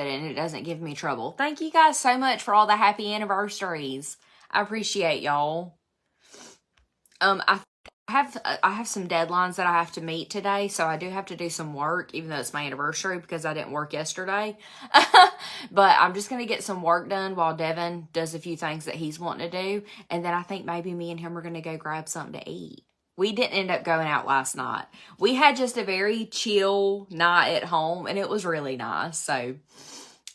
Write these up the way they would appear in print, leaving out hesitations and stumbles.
and it doesn't give me trouble. Thank you guys so much for all the happy anniversaries. I appreciate y'all. I have some deadlines that I have to meet today, so I do have to do some work, even though it's my anniversary, because I didn't work yesterday. But I'm just going to get some work done while Devin does a few things that he's wanting to do, and then I think maybe me and him are going to go grab something to eat. We didn't end up going out last night. We had just a very chill night at home, and it was really nice. So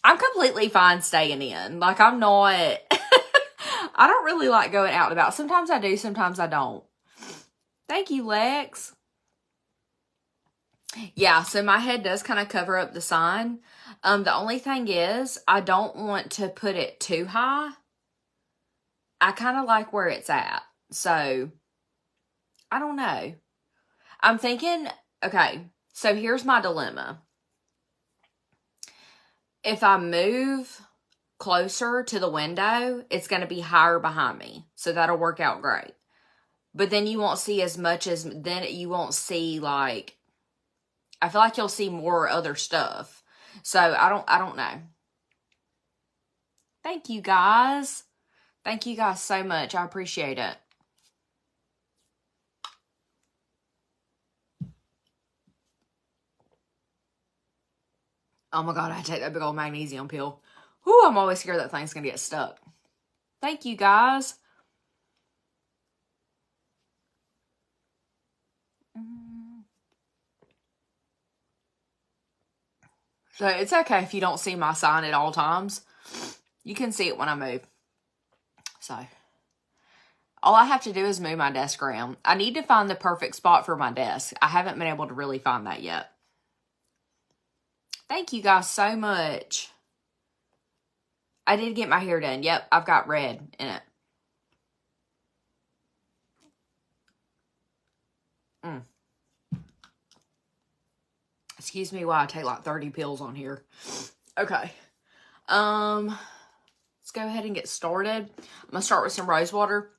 I'm completely fine staying in. Like, I'm not, I don't really like going out and about. Sometimes I do, sometimes I don't. Thank you, Lex. Yeah, so my head does kind of cover up the sign. The only thing is, I don't want to put it too high. I kind of like where it's at. So I don't know. I'm thinking, okay, so here's my dilemma. If I move closer to the window, it's going to be higher behind me. So that'll work out great. But then you won't see as much as, then you won't see like, I feel like you'll see more other stuff. So I don't know. Thank you guys. Thank you guys so much. I appreciate it. Oh my God, I take that big old magnesium pill. Whew, I'm always scared that thing's going to get stuck. Thank you, guys. So it's okay if you don't see my sign at all times. You can see it when I move. So all I have to do is move my desk around. I need to find the perfect spot for my desk. I haven't been able to really find that yet. Thank you guys so much. I did get my hair done. Yep, I've got red in it. Excuse me while I take like 30 pills on here. Okay. Let's go ahead and get started. I'm going to start with some rose water.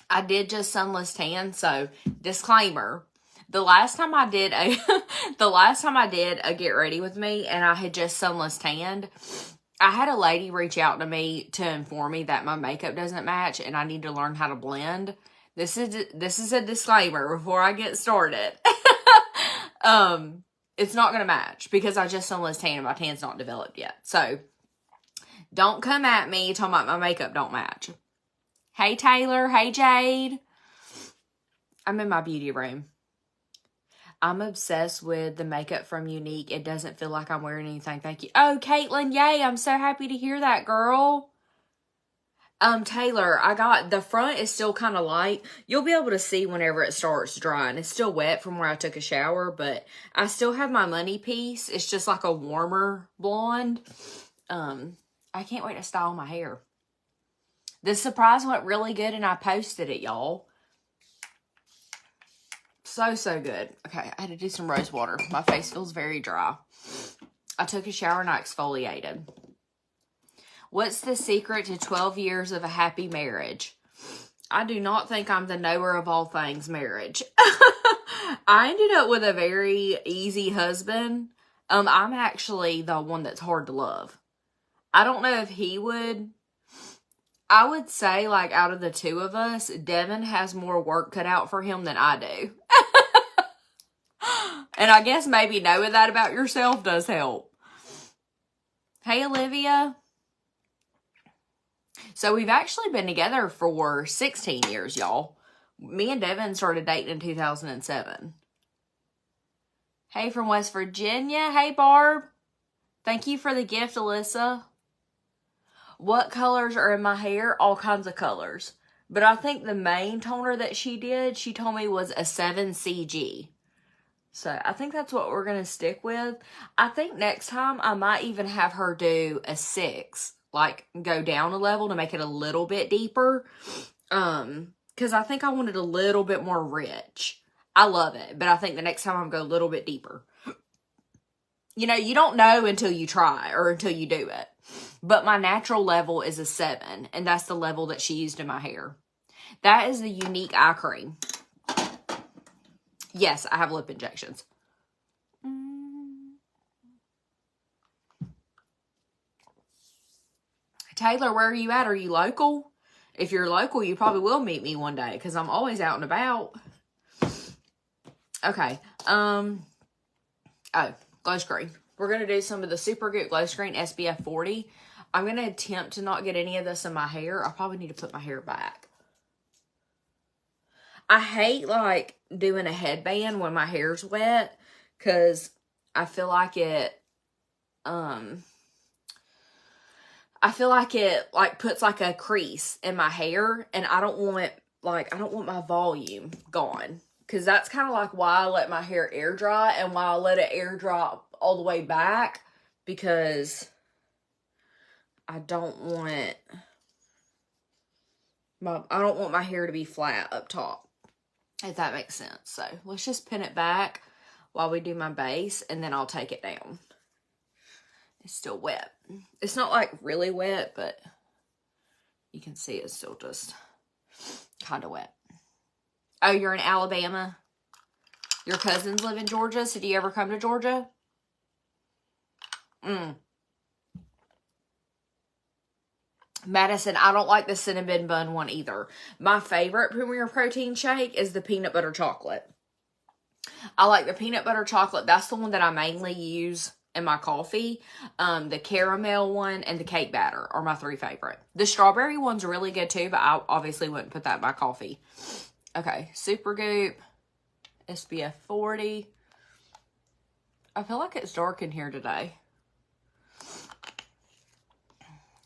I did just sunless tan, so disclaimer. The last time I did a get ready with me and I had just sunless tanned, I had a lady reach out to me to inform me that my makeup doesn't match and I need to learn how to blend. This is a disclaimer before I get started. It's not going to match because I just sunless tan and my tan's not developed yet. So don't come at me talking about my makeup don't match. Hey, Taylor. Hey, Jade. I'm in my beauty room. I'm obsessed with the makeup from Unique. It doesn't feel like I'm wearing anything. Thank you. Oh, Caitlin, yay. I'm so happy to hear that, girl. Taylor, I got, the front is still kind of light. You'll be able to see whenever it starts drying. It's still wet from where I took a shower, but I still have my money piece. It's just like a warmer blonde. I can't wait to style my hair. This surprise went really good and I posted it, y'all. So good. Okay, I had to do some rose water. My face feels very dry. I took a shower and I exfoliated. What's the secret to 12 years of a happy marriage? I do not think I'm the knower of all things marriage. I ended up with a very easy husband. I'm actually the one that's hard to love. I don't know if he would. I would say, like, out of the two of us, Devin has more work cut out for him than I do. And I guess maybe knowing that about yourself does help. Hey, Olivia. So we've actually been together for 16 years, y'all. Me and Devin started dating in 2007. Hey, from West Virginia. Hey, Barb. Thank you for the gift, Alyssa. What colors are in my hair? All kinds of colors. But I think the main toner that she did, she told me was a 7CG. So I think that's what we're going to stick with. I think next time I might even have her do a 6. Like, go down a level to make it a little bit deeper. Because I think I want it a little bit more rich. I love it. But I think the next time I'm going to go a little bit deeper. You know, you don't know until you try or until you do it. But my natural level is a 7. And that's the level that she used in my hair. That is the Unique eye cream. Yes, I have lip injections. Taylor, where are you at? Are you local? If you're local, you probably will meet me one day because I'm always out and about. Okay. Oh, glow screen. We're going to do some of the Supergoop Glow Screen SPF 40. I'm going to attempt to not get any of this in my hair. I probably need to put my hair back. I hate, like, doing a headband when my hair's wet because I feel like it, like, puts, like, a crease in my hair, and I don't want, like, I don't want my volume gone. Because that's kind of like why I let my hair air dry and why I let it air dry all the way back. Because I don't want my hair to be flat up top. If that makes sense. So let's just pin it back while we do my base, and then I'll take it down. It's still wet. It's not like really wet, but you can see it's still just kind of wet. Oh, you're in Alabama? Your cousins live in Georgia, so do you ever come to Georgia? Madison, I don't like the cinnamon bun one either. My favorite Premier Protein shake is the peanut butter chocolate. I like the peanut butter chocolate. That's the one that I mainly use in my coffee. The caramel one and the cake batter are my 3 favorite. The strawberry one's really good too, but I obviously wouldn't put that in my coffee. Okay, Supergoop SPF 40. I feel like it's dark in here today.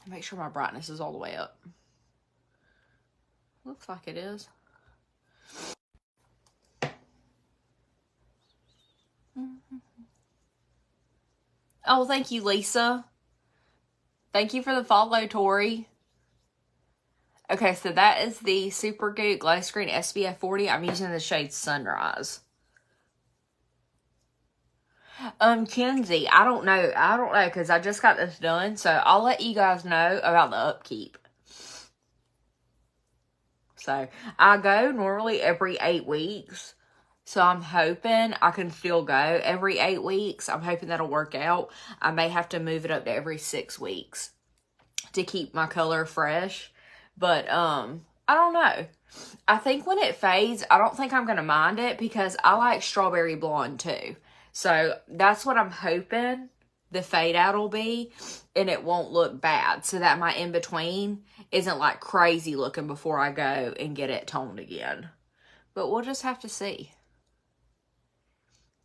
Make sure my brightness is all the way up. Looks like it is. Oh, thank you, Lisa. Thank you for the follow, Tori. Okay, so that is the Supergoop Glow Screen SPF 40. I'm using the shade Sunrise. Kenzie, I don't know because I just got this done, so I'll let you guys know about the upkeep. So, I go normally every 8 weeks, so I'm hoping I can still go every 8 weeks. I'm hoping that'll work out. I may have to move it up to every 6 weeks to keep my color fresh, but, I don't know. I think when it fades, I don't think I'm going to mind it because I like strawberry blonde too. So that's what I'm hoping the fade out will be, and it won't look bad. So that my in-between isn't like crazy looking before I go and get it toned again. But we'll just have to see.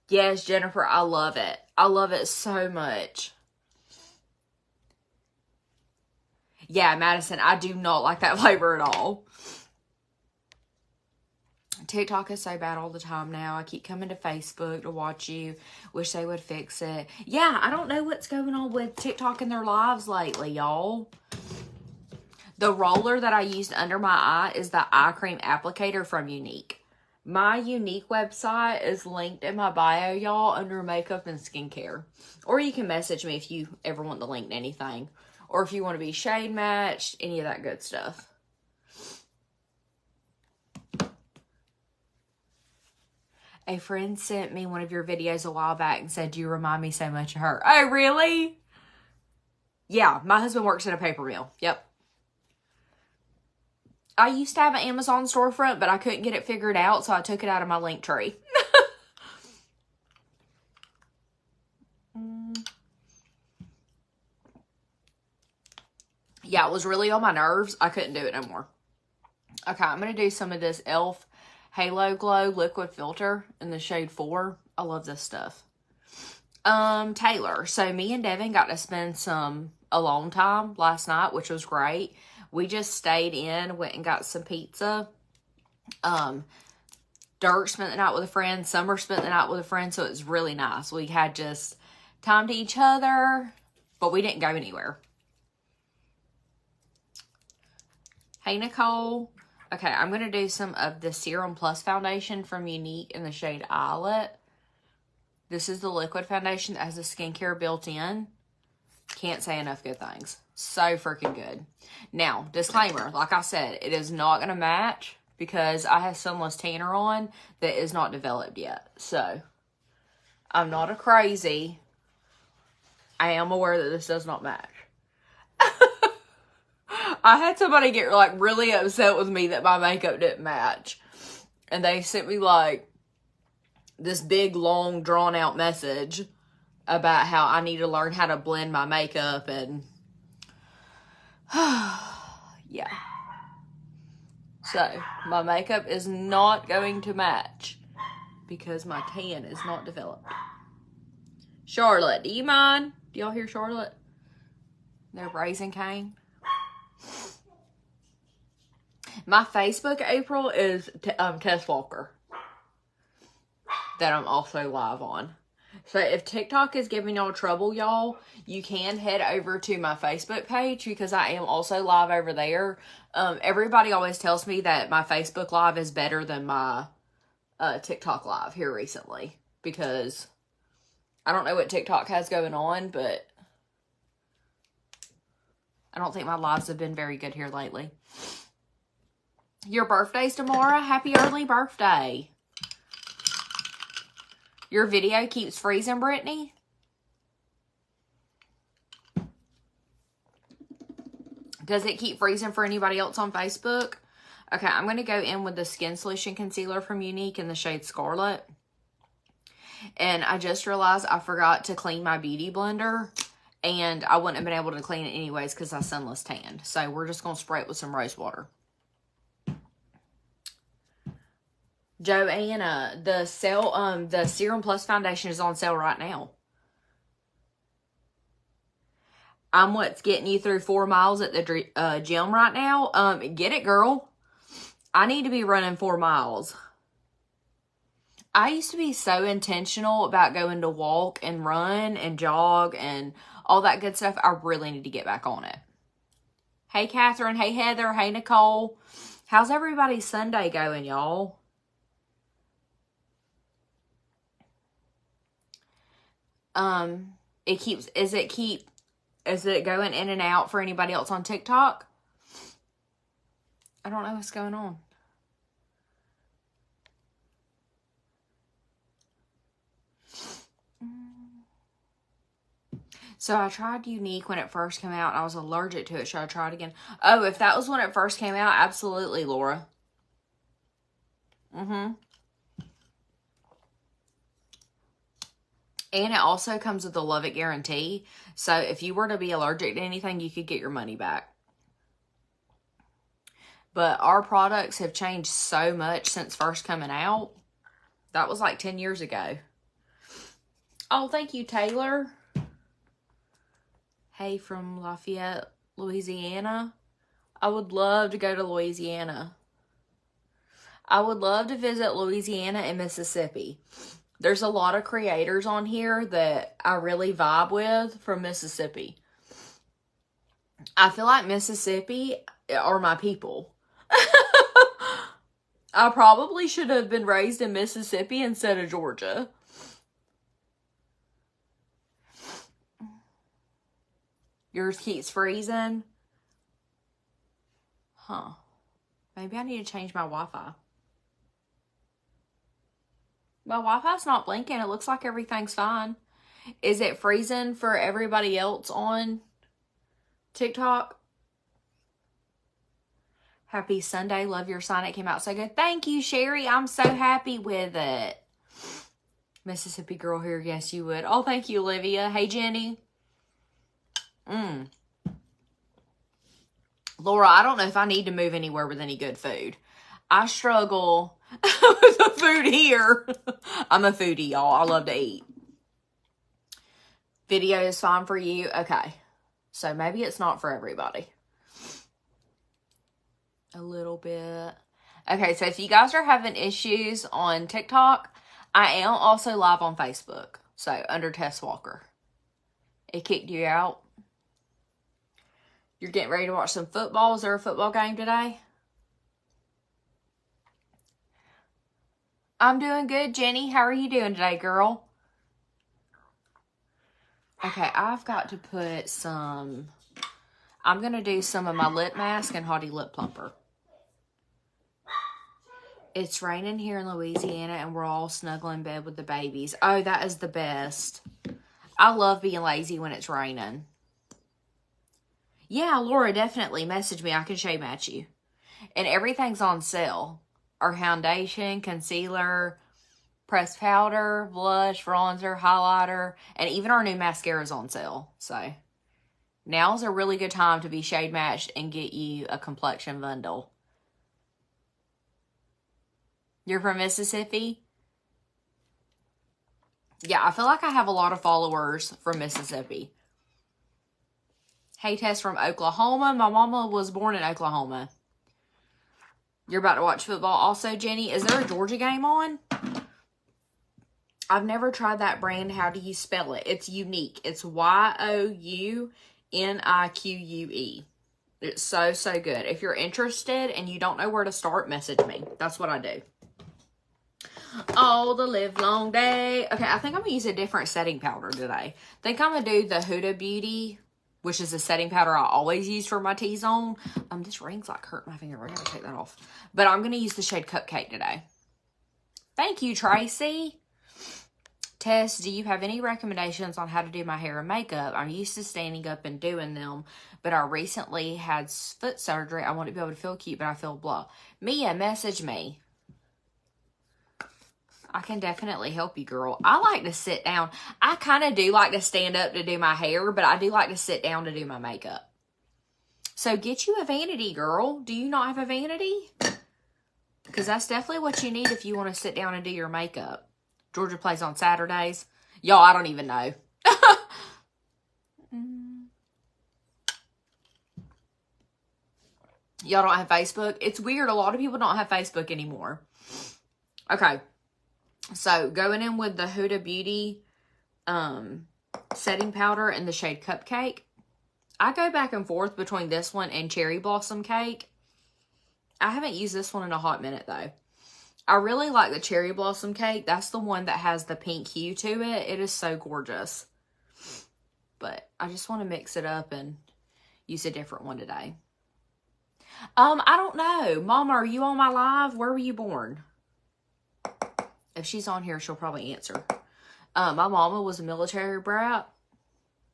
Yes, Jennifer, I love it. I love it so much. Yeah, Madison, I do not like that flavor at all. TikTok is so bad all the time now. I keep coming to Facebook to watch you. Wish they would fix it. Yeah, I don't know what's going on with TikTok and their lives lately, y'all. The roller that I used under my eye is the eye cream applicator from Unique. My Unique website is linked in my bio, y'all, under makeup and skincare. Or you can message me if you ever want the link to anything. Or if you want to be shade matched, any of that good stuff. A friend sent me one of your videos a while back and said, you remind me so much of her. Oh, really? Yeah, my husband works in a paper mill. Yep. I used to have an Amazon storefront, but I couldn't get it figured out, so I took it out of my link tree. Yeah, it was really on my nerves. I couldn't do it no more. Okay, I'm going to do some of this e.l.f. Halo Glow Liquid Filter in the shade 4. I love this stuff. Taylor. So me and Devin got to spend some alone time last night, which was great. We just stayed in, went and got some pizza. Dirk spent the night with a friend. Summer spent the night with a friend, so it was really nice. We had just time to each other, but we didn't go anywhere. Hey, Nicole. Okay, I'm going to do some of the Serum Plus foundation from Unique in the shade Eyelet. This is the liquid foundation that has the skincare built in. Can't say enough good things. So freaking good. Now, disclaimer, like I said, it is not going to match because I have Sunless Tanner on that is not developed yet. So, I'm not a crazy. I am aware that this does not match. I had somebody get like really upset with me that my makeup didn't match. And they sent me like this big, long, drawn out message about how I need to learn how to blend my makeup and yeah. So, my makeup is not going to match because my tan is not developed. Charlotte, do you mind? Do y'all hear Charlotte? They're Raising Cane. My Facebook April is Tess Walker that I'm also live on. So if TikTok is giving y'all trouble, y'all, you can head over to my Facebook page because I am also live over there. Everybody always tells me that my Facebook live is better than my TikTok live here recently because I don't know what TikTok has going on, but I don't think my lives have been very good here lately. Your birthday's tomorrow. Happy early birthday. Your video keeps freezing, Brittany? Does it keep freezing for anybody else on Facebook? Okay, I'm going to go in with the Skin Solution Concealer from Unique in the shade Scarlet. And I just realized I forgot to clean my beauty blender. And I wouldn't have been able to clean it anyways because I sunless tanned. So we're just going to spray it with some rose water. Joanna, the Serum Plus Foundation is on sale right now. I'm what's getting you through 4 miles at the gym right now. Get it, girl. I need to be running 4 miles. I used to be so intentional about going to walk and run and jog and all that good stuff. I really need to get back on it. Hey, Catherine. Hey, Heather. Hey, Nicole. How's everybody's Sunday going, y'all? Is it going in and out for anybody else on TikTok? I don't know what's going on. So I tried Unique when it first came out and I was allergic to it. Should I try it again? Oh, if that was when it first came out, absolutely, Laura. And it also comes with a Love It guarantee. So if you were to be allergic to anything, you could get your money back. But our products have changed so much since first coming out. That was like 10 years ago. Oh, thank you, Taylor. Hey, from Lafayette, Louisiana. I would love to go to Louisiana. I would love to visit Louisiana and Mississippi. There's a lot of creators on here that I really vibe with from Mississippi. I feel like Mississippi are my people. I probably should have been raised in Mississippi instead of Georgia. Yours keeps freezing? Huh. Maybe I need to change my Wi-Fi. My Wi-Fi's not blinking. It looks like everything's fine. Is it freezing for everybody else on TikTok? Happy Sunday. Love your sign. It came out so good. Thank you, Sherry. I'm so happy with it. Mississippi girl here. Yes, you would. Oh, thank you, Olivia. Hey, Jenny. Laura, I don't know if I need to move anywhere with any good food. I struggle with the food here. I'm a foodie, y'all. I love to eat. Video is fine for you. Okay. So maybe it's not for everybody. A little bit. Okay, so if you guys are having issues on TikTok, I am also live on Facebook. So under Tess Walker. It kicked you out. You're getting ready to watch some football. Is there a football game today? I'm doing good, Jenny. How are you doing today, girl? Okay, I've got to put some... I'm going to do some of my lip mask and Haughty Lip Plumper. It's raining here in Louisiana and we're all snuggling in bed with the babies. Oh, that is the best. I love being lazy when it's raining. Yeah, Laura, definitely message me. I can shade match you. And everything's on sale. Our foundation, concealer, pressed powder, blush, bronzer, highlighter, and even our new mascara is on sale. So now's a really good time to be shade matched and get you a complexion bundle. You're from Mississippi? Yeah, I feel like I have a lot of followers from Mississippi. Hey, Tess from Oklahoma. My mama was born in Oklahoma. You're about to watch football also, Jenny. Is there a Georgia game on? I've never tried that brand. How do you spell it? It's unique. It's Younique. It's so, so good. If you're interested and you don't know where to start, message me. That's what I do. All the live long day. Okay, I think I'm going to use a different setting powder today. I think I'm going to do the Huda Beauty, which is the setting powder I always use for my T-zone. This ring's like hurt my finger. We're going to take that off. But I'm going to use the shade Cupcake today. Thank you, Tracy. Tess, do you have any recommendations on how to do my hair and makeup? I'm used to standing up and doing them, but I recently had foot surgery. I want to be able to feel cute, but I feel blah. Mia, message me. I can definitely help you, girl. I like to sit down. I kind of do like to stand up to do my hair, but I do like to sit down to do my makeup. So get you a vanity, girl. Do you not have a vanity? Because that's definitely what you need if you want to sit down and do your makeup. Georgia plays on Saturdays. Y'all, I don't even know. Y'all don't have Facebook? It's weird. A lot of people don't have Facebook anymore. Okay. So, going in with the Huda Beauty setting powder and the shade Cupcake. I go back and forth between this one and Cherry Blossom Cake. I haven't used this one in a hot minute, though. I really like the Cherry Blossom Cake. That's the one that has the pink hue to it. It is so gorgeous. But I just want to mix it up and use a different one today. I don't know. Mama, are you on my live? Where were you born? If she's on here, she'll probably answer. My mama was a military brat.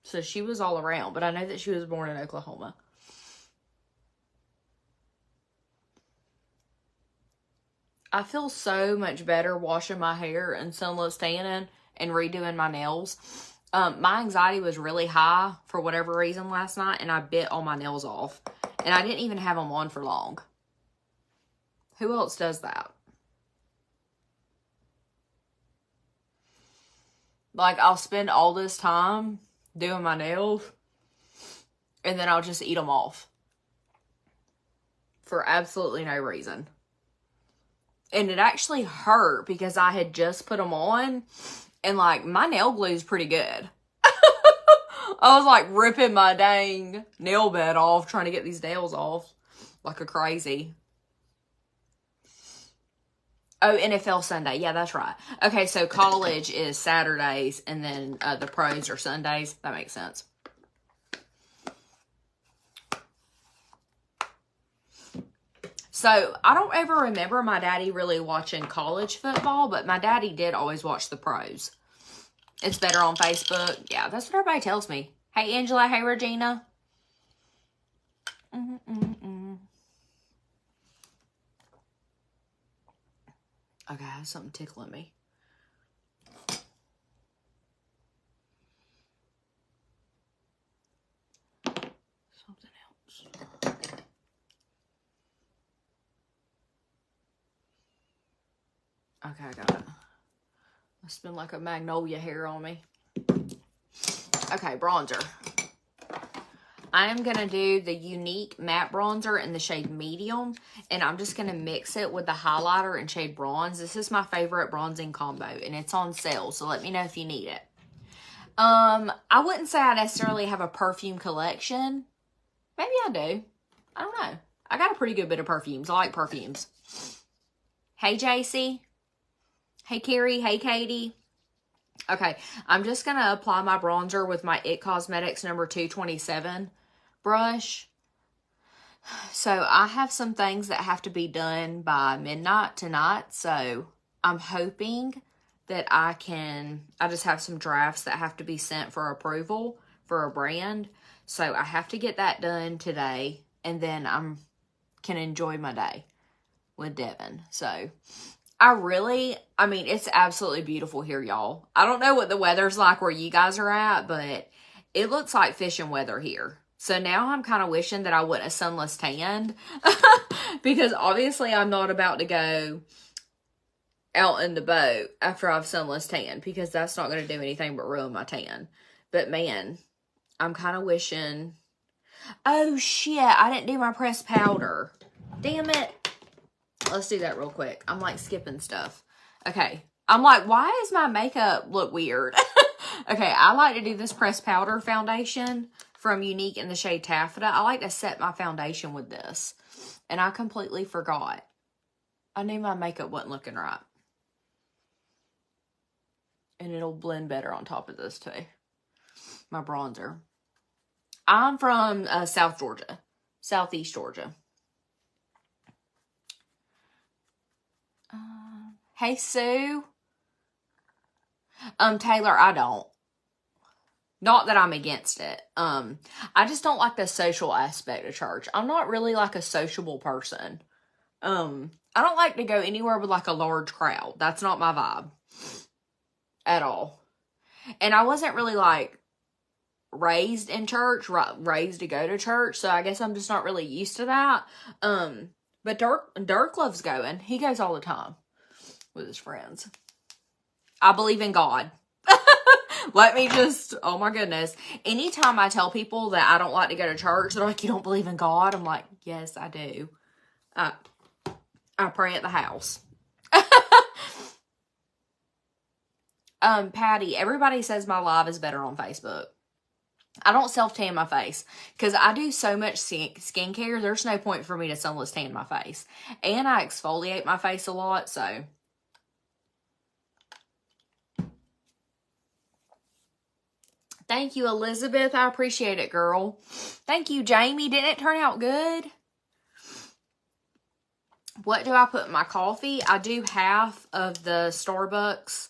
So she was all around. But I know that she was born in Oklahoma. I feel so much better washing my hair and sunless tanning and redoing my nails. My anxiety was really high for whatever reason last night, and I bit all my nails off. And I didn't even have them on for long. Who else does that? Like, I'll spend all this time doing my nails, and then I'll just eat them off. For absolutely no reason. And it actually hurt because I had just put them on. And, like, my nail glue is pretty good. I was, like, ripping my dang nail bed off trying to get these nails off like a crazy. Oh, NFL Sunday. Yeah, that's right. Okay, so college is Saturdays and then the pros are Sundays. That makes sense. So, I don't ever remember my daddy really watching college football, but my daddy did always watch the pros. It's better on Facebook. Yeah, that's what everybody tells me. Hey, Angela. Hey, Regina. Okay, I have something tickling me. Something else. Okay, I got it. It's been like a magnolia hair on me. Okay, bronzer. I am going to do the Younique matte bronzer in the shade medium. And I'm just going to mix it with the highlighter in shade bronze. This is my favorite bronzing combo. And it's on sale. So let me know if you need it. I wouldn't say I necessarily have a perfume collection. Maybe I do. I don't know. I got a pretty good bit of perfumes. I like perfumes. Hey, JC. Hey, Carrie. Hey, Katie. Okay, I'm just going to apply my bronzer with my IT Cosmetics number 227 brush. So, I have some things that have to be done by midnight tonight. So, I'm hoping that I just have some drafts that have to be sent for approval for a brand. So I have to get that done today, and then can enjoy my day with Devin. So I mean, it's absolutely beautiful here, y'all. I don't know what the weather's like where you guys are at, but it looks like fishing weather here. So now I'm kind of wishing that I wouldn't have sunless tanned because obviously I'm not about to go out in the boat after I've sunless tanned because that's not going to do anything but ruin my tan. But man, I'm kind of wishing... Oh shit, I didn't do my pressed powder. Damn it. Let's do that real quick. I'm like skipping stuff. Okay. I'm like, why does my makeup look weird? Okay, I like to do this pressed powder foundation from Unique in the shade Taffeta. I like to set my foundation with this. And I completely forgot. I knew my makeup wasn't looking right. And it'll blend better on top of this too. My bronzer. I'm from South Georgia. Southeast Georgia. Hey, Sue. Taylor, I don't. Not that I'm against it. I just don't like the social aspect of church. I'm not really like a sociable person. I don't like to go anywhere with like a large crowd. That's not my vibe. At all. And I wasn't really like raised in church, raised to go to church. So I guess I'm just not really used to that. But Dirk loves going. He goes all the time with his friends. I believe in God. Let me just, oh my goodness. Anytime I tell people that I don't like to go to church, they're like, you don't believe in God? I'm like, yes, I do. I pray at the house. Patty, everybody says my live is better on Facebook. I don't self-tan my face because I do so much skincare. There's no point for me to sunless tan my face. And I exfoliate my face a lot, so. Thank you, Elizabeth. I appreciate it, girl. Thank you, Jamie. Didn't it turn out good? What do I put in my coffee? I do half of the Starbucks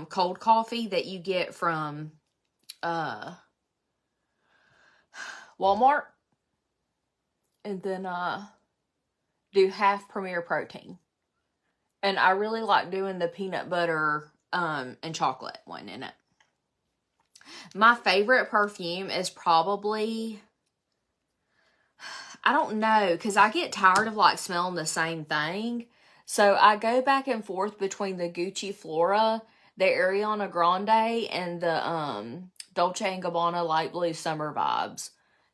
cold coffee that you get from Walmart. And then do half Premier Protein. And I really like doing the peanut butter and chocolate one in it. My favorite perfume is probably, I don't know, because I get tired of like smelling the same thing. So I go back and forth between the Gucci Flora, the Ariana Grande, and the Dolce & Gabbana Light Blue Summer Vibes.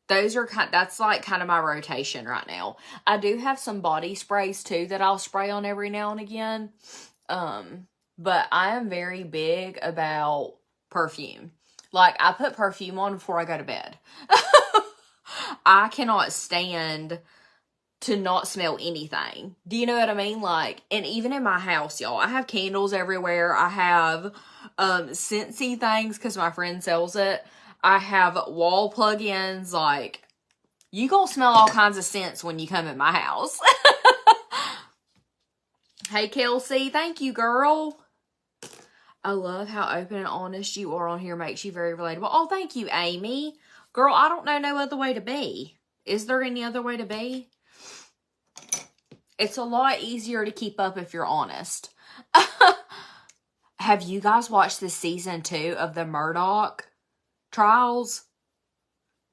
Those are that's like kind of my rotation right now. I do have some body sprays too that I'll spray on every now and again. But I am very big about perfume. Like, I put perfume on before I go to bed. I cannot stand to not smell anything. Do you know what I mean? Like, and even in my house, y'all, I have candles everywhere. I have Scentsy things because my friend sells it. I have wall plug-ins. Like, you gonna smell all kinds of scents when you come in my house. Hey, Kelsey. Thank you, girl. I love how open and honest you are on here. Makes you very relatable. Oh, thank you, Amy. Girl, I don't know no other way to be. Is there any other way to be? It's a lot easier to keep up if you're honest. Have you guys watched the season 2 of the Murdoch trials?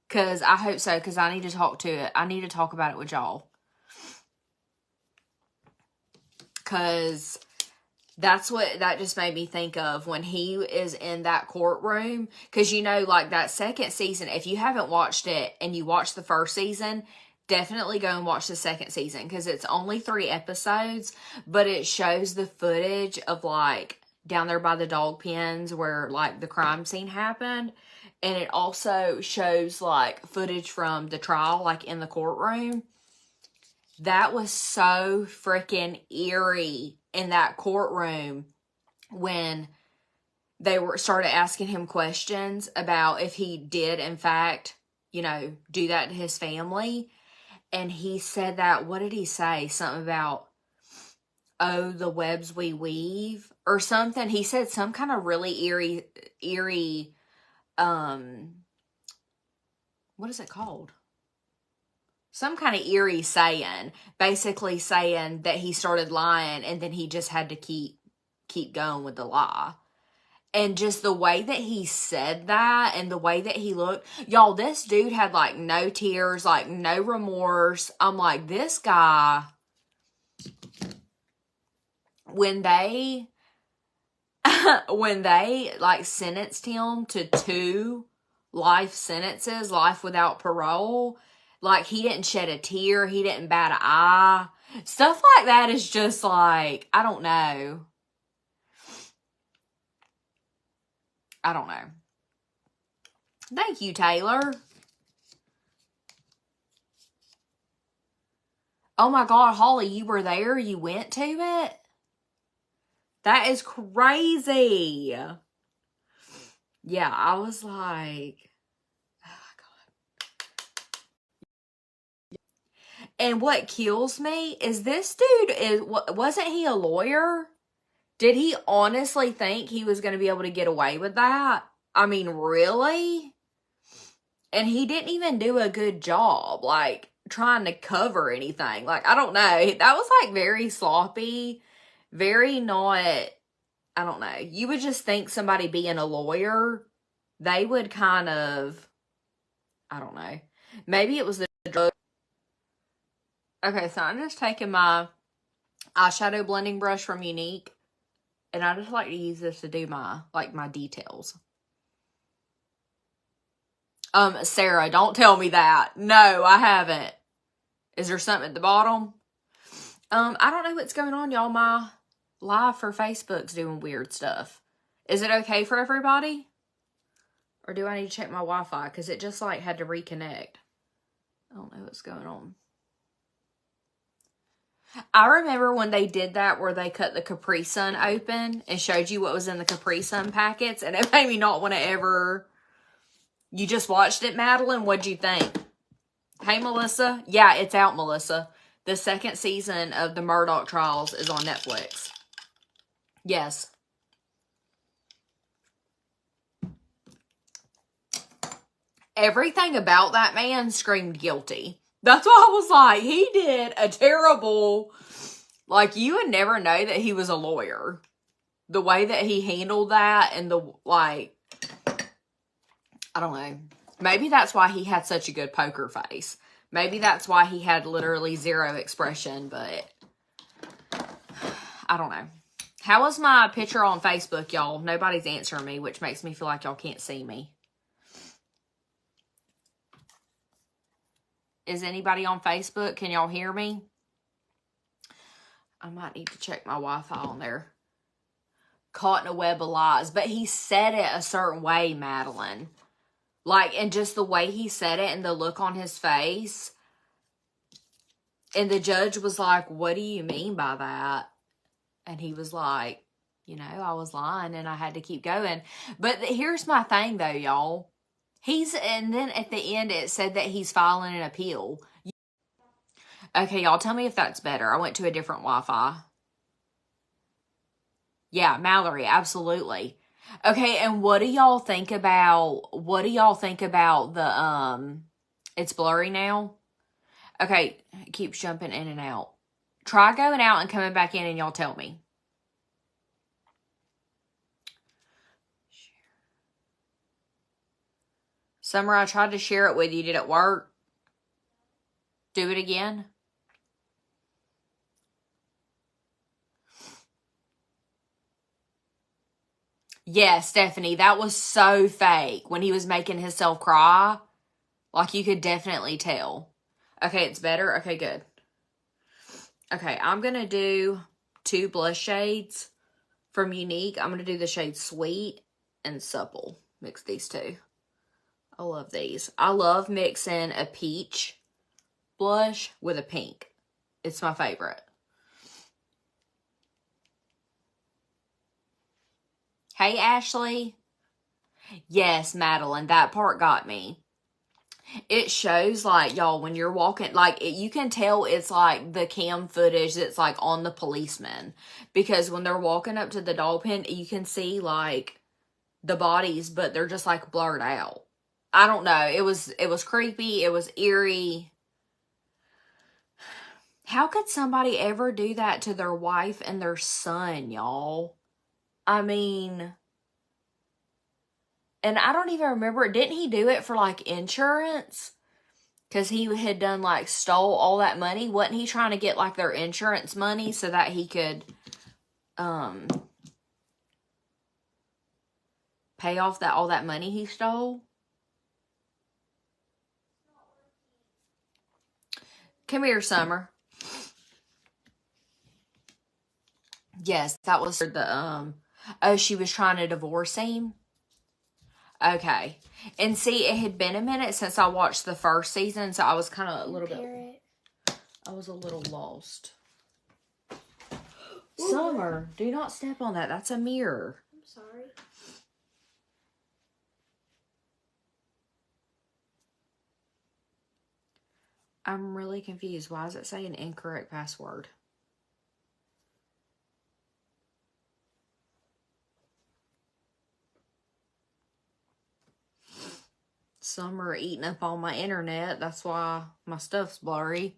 Because I hope so, because I need to talk to it. I need to talk about it with y'all. Because that's what that just made me think of when he is in that courtroom. Because, you know, like that second season, if you haven't watched it and you watched the first season, definitely go and watch the second season. Because it's only 3 episodes, but it shows the footage of like down there by the dog pens where like the crime scene happened. And it also shows like footage from the trial, like in the courtroom. That was so freaking eerie in that courtroom when they started asking him questions about if he did, in fact, you know, do that to his family. And he said that, what did he say? Something about, oh, the webs we weave or something. He said some kind of really eerie what is it called? Some kind of eerie saying, basically saying that he started lying and then he just had to keep going with the lie. And just the way that he said that and the way that he looked, y'all, this dude had like no tears, like no remorse. I'm like, this guy, when they like sentenced him to 2 life sentences, life without parole, like he didn't shed a tear, he didn't bat an eye. Stuff like that is just like, I don't know. Thank you, Taylor. Oh my God, Holly, you were there? You went to it? That is crazy. Yeah, I was like, oh my God. And what kills me is this dude wasn't he a lawyer? Did he honestly think he was going to be able to get away with that? I mean, really? And he didn't even do a good job, like, trying to cover anything. Like, I don't know. That was, like, very sloppy. Very not, I don't know. You would just think somebody being a lawyer, they would kind of, I don't know. Maybe it was the drug. Okay, so I'm just taking my eyeshadow blending brush from Unique. And I just like to use this to do my details. Sarah, don't tell me that. No, I haven't. Is there something at the bottom? I don't know what's going on, y'all. My live for Facebook's doing weird stuff. Is it okay for everybody? Or do I need to check my Wi-Fi? Because it just, like, had to reconnect. I don't know what's going on. I remember when they did that where they cut the Capri Sun open and showed you what was in the Capri Sun packets. And it made me not want to ever... You just watched it, Madeline? What'd you think? Hey, Melissa. Yeah, it's out, Melissa. The 2nd season of the Murdoch Trials is on Netflix. Yes. Everything about that man screamed guilty. That's why I was like, he did a terrible... Like, you would never know that he was a lawyer. The way that he handled that and the, like... I don't know. Maybe that's why he had such a good poker face. Maybe that's why he had literally zero expression, but I don't know. How was my picture on Facebook, y'all? Nobody's answering me, which makes me feel like y'all can't see me. Is anybody on Facebook? Can y'all hear me? I might need to check my Wi-Fi on there. Caught in a web of lies. But he said it a certain way, Madeline. Like, and just the way he said it and the look on his face. And the judge was like, what do you mean by that? And he was like, you know, I was lying and I had to keep going. But here's my thing, though, y'all. And then at the end, it said that he's filing an appeal. Okay, y'all, tell me if that's better. I went to a different Wi-Fi. Yeah, Mallory, absolutely. Okay, and what do y'all think about the, it's blurry now? Okay, it keeps jumping in and out. Try going out and coming back in and y'all tell me. Summer, I tried to share it with you. Did it work? Do it again. Yeah, Stephanie, that was so fake when he was making himself cry. Like, you could definitely tell. Okay, it's better? Okay, good. Okay, I'm going to do 2 blush shades from Unique. I'm going to do the shade Sweet and Supple. Mix these 2. I love these. I love mixing a peach blush with a pink. It's my favorite. Hey, Ashley. Yes, Madeline, that part got me. It shows, like, y'all, when you're walking, like, you can tell it's, like, the cam footage that's, like, on the policeman. Because when they're walking up to the dog pen, you can see, like, the bodies, but they're just, like, blurred out. I don't know. It was creepy. It was eerie. How could somebody ever do that to their wife and their son, y'all? I mean, and I don't even remember. Didn't he do it for like insurance? Because he had done like stole all that money. Wasn't he trying to get like their insurance money so that he could pay off that all that money he stole? Come here, Summer. Yes, that was the oh, she was trying to divorce him. Okay. And see, it had been a minute since I watched the first season, so I was kind of a little bit, I was a little lost. Ooh. Summer, do not step on that. That's a mirror. I'm sorry. I'm really confused. Why does it say an incorrect password? Summer eating up all my internet. That's why my stuff's blurry.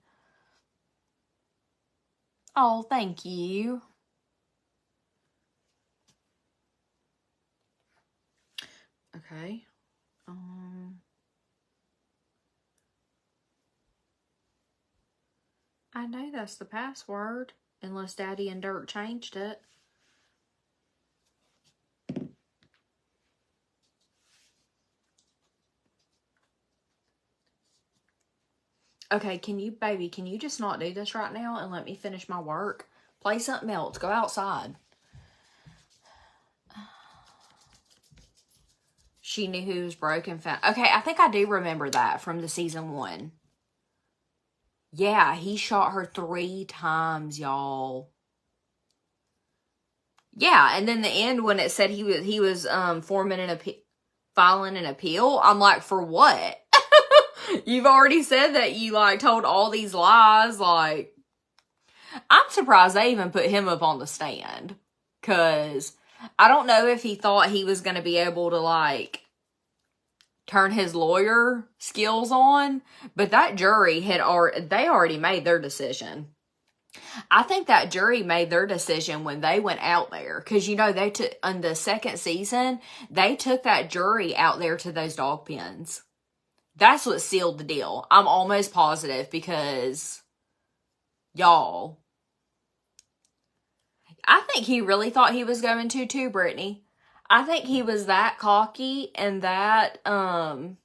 Oh, thank you. Okay. I know that's the password, unless Daddy and Dirk changed it. Okay, can you just not do this right now and let me finish my work? Play something else. Go outside. She knew who was broken. Okay, I think I do remember that from the season 1. Yeah, he shot her 3 times, y'all. Yeah, and then the end when it said he was filing an appeal, I'm like, for what? You've already said that you like told all these lies. Like, I'm surprised they even put him up on the stand, cause I don't know if he thought he was gonna be able to like turn his lawyer skills on, but that jury they already made their decision. I think that jury made their decision when they went out there. Because, you know, they took, on the second season, they took that jury out there to those dog pens. That's what sealed the deal. I'm almost positive because, y'all, I think he really thought he was going to too, Brittany. I think he was that cocky and that, I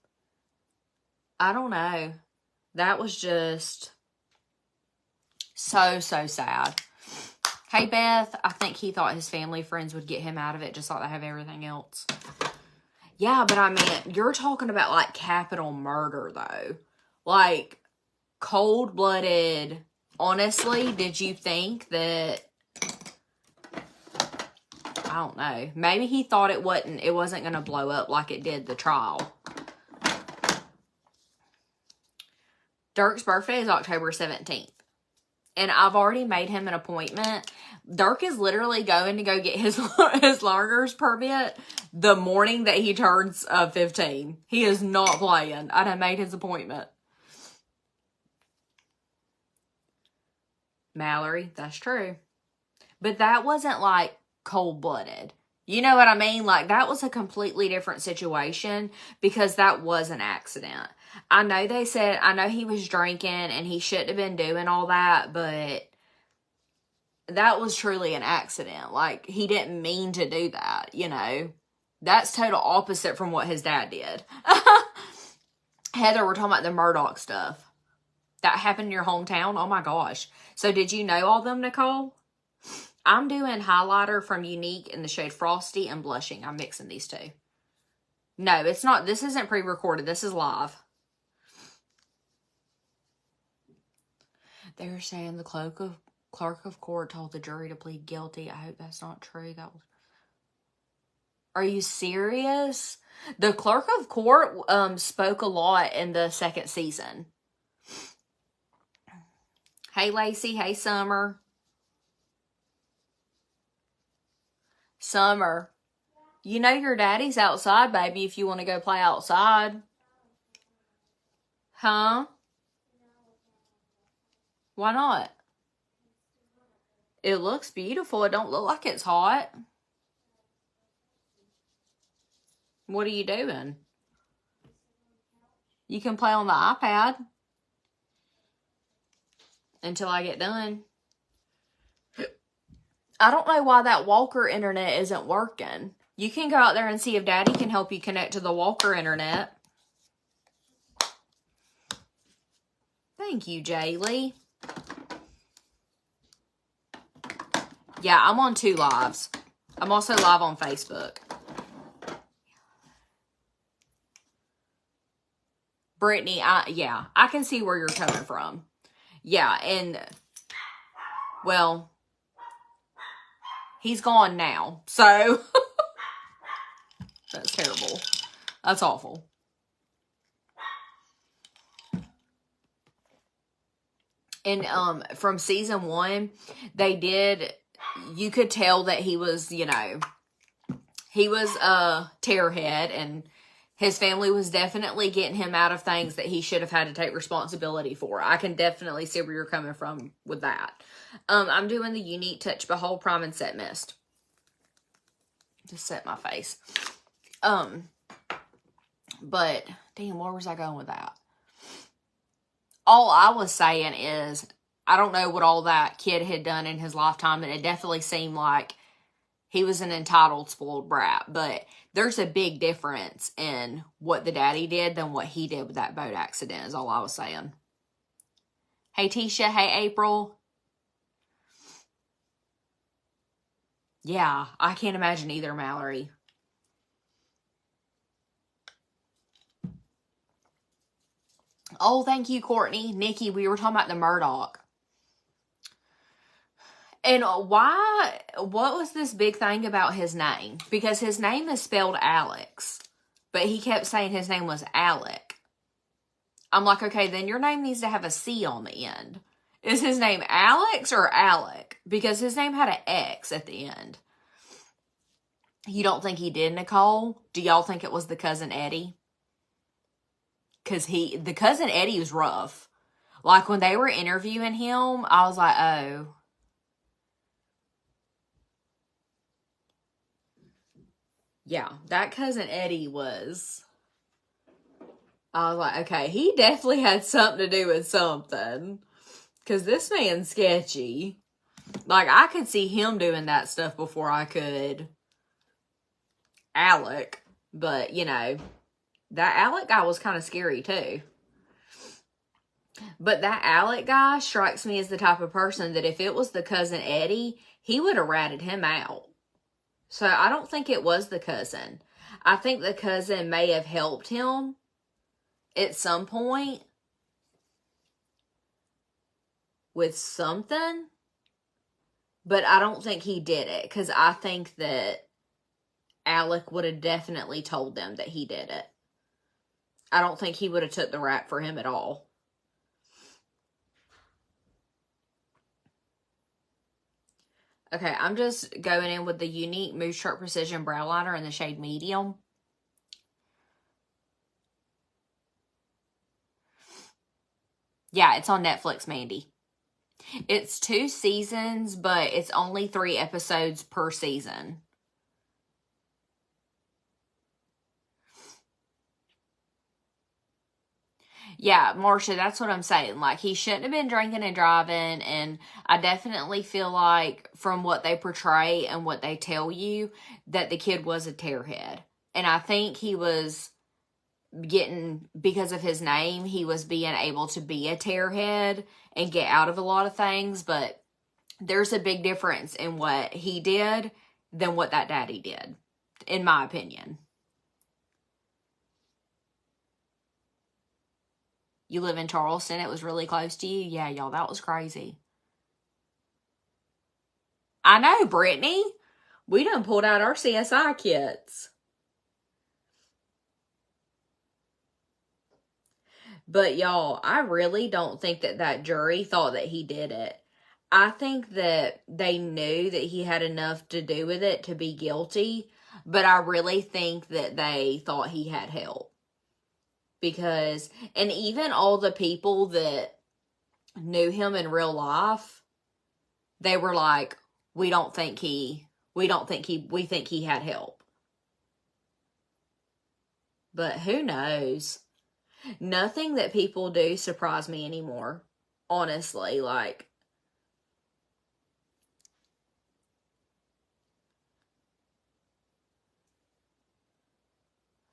don't know. That was just so sad. Hey, Beth, I think he thought his family friends would get him out of it just like they have everything else. Yeah, but I mean, you're talking about like capital murder though. Like cold-blooded. Honestly, did you think that, I don't know. Maybe he thought it wasn't going to blow up like it did the trial. Dirk's birthday is October 17th. And I've already made him an appointment. Dirk is literally going to go get his learner's permit the morning that he turns 15. He is not playing. I done made his appointment. Mallory, that's true. But that wasn't like cold-blooded. You know what I mean? Like that was a completely different situation because that was an accident. I know he was drinking and he shouldn't have been doing all that, but that was truly an accident. Like, he didn't mean to do that, you know. That's total opposite from what his dad did. Heather, we're talking about the Murdoch stuff. That happened in your hometown? Oh my gosh. So did you know all them, Nicole? I'm doing highlighter from Unique in the shade Frosty and Blushing. I'm mixing these two. No, it's not. This isn't pre-recorded. This is live. They're saying the clerk of court told the jury to plead guilty. I hope that's not true. Are you serious? The clerk of court spoke a lot in the second season. Hey, Lacey. Hey, Summer. Summer. You know your daddy's outside, baby, if you want to go play outside. Huh? Why not? It looks beautiful. It don't look like it's hot. What are you doing? You can play on the iPad until I get done. I don't know why that Walker internet isn't working. You can go out there and see if Daddy can help you connect to the Walker internet. Thank you, Jaylee. Yeah, I'm on 2 lives. I'm also live on Facebook. Brittany, I can see where you're coming from. Yeah, and, well, he's gone now, so that's terrible. That's awful. And from season 1, you could tell that he was, he was a tearhead, and his family was definitely getting him out of things that he should have had to take responsibility for. I can definitely see where you're coming from with that. I'm doing the Unique Touch Behold Prime and Set Mist. Just set my face. But, damn, where was I going with that? All I was saying is, I don't know what all that kid had done in his lifetime, and it definitely seemed like he was an entitled, spoiled brat. But there's a big difference in what the daddy did than what he did with that boat accident, is all I was saying. Hey, Tisha. Hey, April. Yeah, I can't imagine either, Mallory. Oh, thank you, Courtney. Nikki, we were talking about the Murdoch. And why, what was this big thing about his name? Because his name is spelled Alex, but he kept saying his name was Alec. I'm like, okay, then your name needs to have a C on the end. Is his name Alex or Alec? Because his name had an X at the end. You don't think he did, Nicole? Do y'all think it was the cousin Eddie? Because the cousin Eddie was rough. Like, when they were interviewing him, I was like, oh. Yeah, that cousin Eddie was... I was like, okay, he definitely had something to do with something. Because this man's sketchy. Like, I could see him doing that stuff before I could Alec. But, that Alec guy was kind of scary too. But that Alec guy strikes me as the type of person that if it was the cousin Eddie, he would have ratted him out. So I don't think it was the cousin. I think the cousin may have helped him at some point with something. But I don't think he did it. Because I think that Alec would have definitely told them that he did it. I don't think he would have took the rap for him at all. Okay, I'm just going in with the Unique Moose Truck Precision Brow Liner in the shade Medium. Yeah, it's on Netflix, Mandy. It's 2 seasons, but it's only 3 episodes per season. Yeah, Marsha, that's what I'm saying. Like, he shouldn't have been drinking and driving, and I definitely feel like, from what they portray and what they tell you, that the kid was a tearhead. And I think he was getting, because of his name, he was being able to be a tearhead and get out of a lot of things, but there's a big difference in what he did than what that daddy did, in my opinion. You live in Charleston, it was really close to you? Yeah, y'all, that was crazy. I know, Brittany. We done pulled out our CSI kits. But y'all, I really don't think that jury thought that he did it. I think that they knew that he had enough to do with it to be guilty, but I really think that they thought he had help. because, and even all the people that knew him in real life, they were like, we think he had help. But who knows? Nothing that people do surprise me anymore. Honestly, like,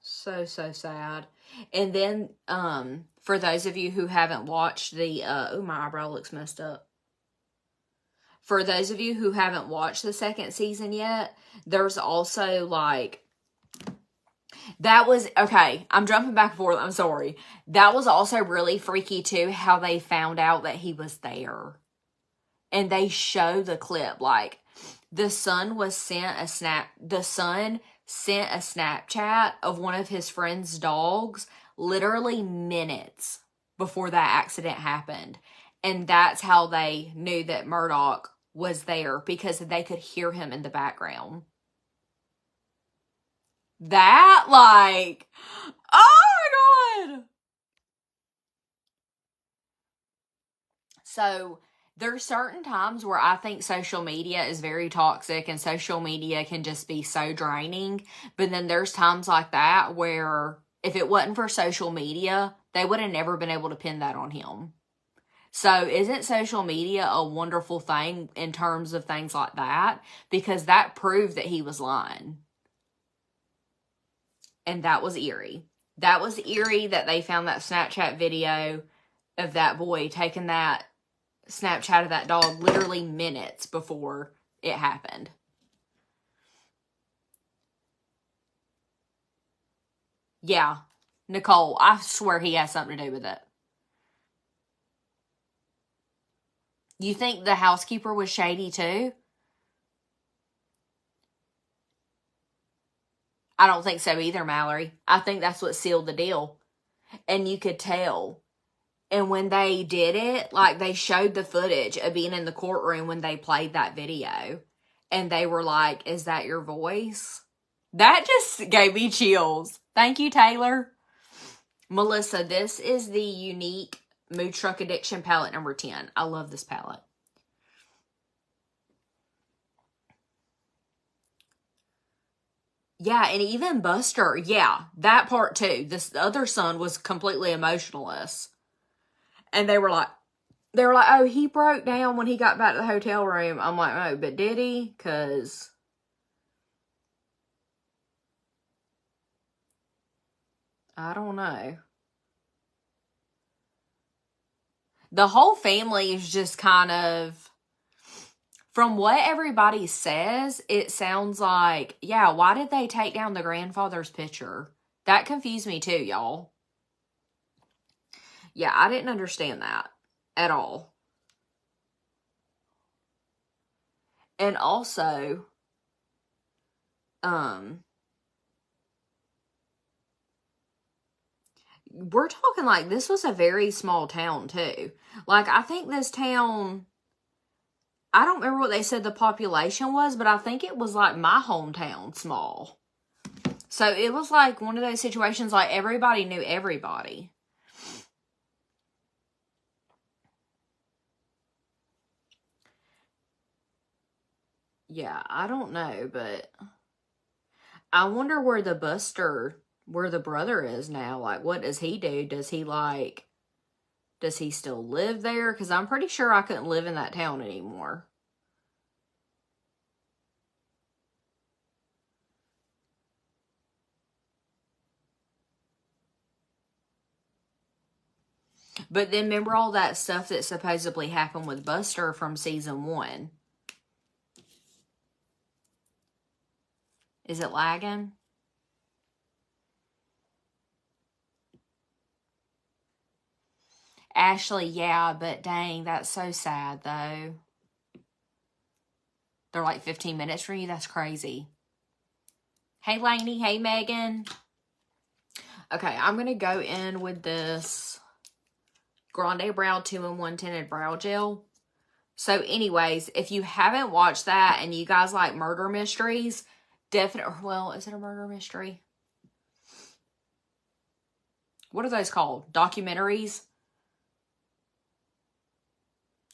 so sad. And then, for those of you who haven't watched the, oh, my eyebrow looks messed up. For those of you who haven't watched the second season yet, there's also, like, that was, okay, I'm jumping back and forth, I'm sorry. That was also really freaky, too, how they found out that he was there. And they show the clip, like, the son sent a Snapchat of one of his friend's dogs literally minutes before that accident happened. And that's how they knew that Murdoch was there, because they could hear him in the background. That, like, oh my God. So there's certain times where I think social media is very toxic and social media can just be so draining. But then there's times like that where if it wasn't for social media, they would have never been able to pin that on him. So isn't social media a wonderful thing in terms of things like that? Because that proved that he was lying. And that was eerie. That was eerie that they found that Snapchat video of that boy taking that Snapchat of that dog literally minutes before it happened. Yeah, Nicole, I swear he has something to do with it. You think the housekeeper was shady too? I don't think so either, Mallory. I think that's what sealed the deal. And you could tell. And when they did it, like, they showed the footage of being in the courtroom when they played that video. And they were like, is that your voice? That just gave me chills. Thank you, Taylor. Melissa, this is the unique Mood Truck Addiction palette number 10. I love this palette. Yeah, and even Buster, yeah, that part too. This other son was completely emotionless. And they were like, oh, he broke down when he got back to the hotel room. I'm like, oh, but did he? Because I don't know. The whole family is just kind of, from what everybody says, it sounds like, yeah, why did they take down the grandfather's picture? That confused me too, y'all. Yeah, I didn't understand that at all. And also, we're talking like this was a very small town too. Like, I think this town, I don't remember what they said the population was, but I think it was like my hometown small. So it was like one of those situations like everybody knew everybody. Yeah, I don't know, but I wonder where the brother is now. Like, what does he do? Does he still live there? Because I'm pretty sure I couldn't live in that town anymore. But then remember all that stuff that supposedly happened with Buster from season 1. Is it lagging? Ashley, yeah, but dang, that's so sad though. They're like 15 minutes for you? That's crazy. Hey, Lainey. Hey, Megan. Okay, I'm going to go in with this Grande Brow 2-in-1 Tinted Brow Gel. So anyways, if you haven't watched that and you guys like murder mysteries, definitely, well, is it a murder mystery? What are those called? Documentaries?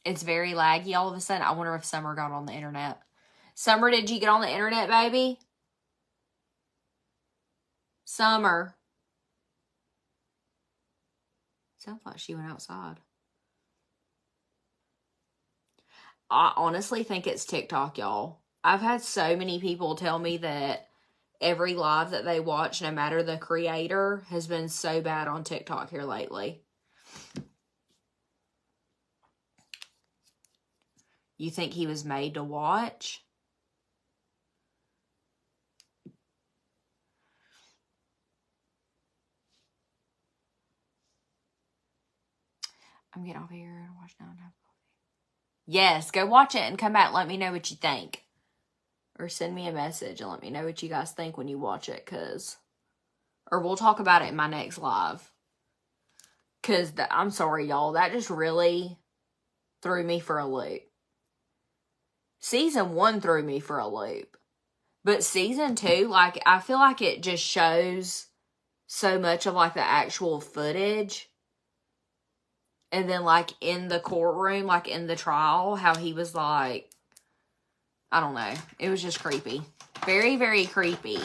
It's very laggy all of a sudden. I wonder if Summer got on the internet. Summer, did you get on the internet, baby? Summer. Sounds like she went outside. I honestly think it's TikTok, y'all. I've had so many people tell me that every live that they watch, no matter the creator, has been so bad on TikTok here lately. You think he was made to watch? I'm getting off here and watch now and have coffee. Yes, go watch it and come back and let me know what you think. Or send me a message and let me know what you guys think when you watch it, or we'll talk about it in my next live. Because I'm sorry, y'all, that just really threw me for a loop. Season 1 threw me for a loop. But season 2, like, I feel like it just shows so much of, like, the actual footage. And then, like, in the courtroom, like, in the trial, how he was, like, I don't know. It was just creepy. Very, very creepy.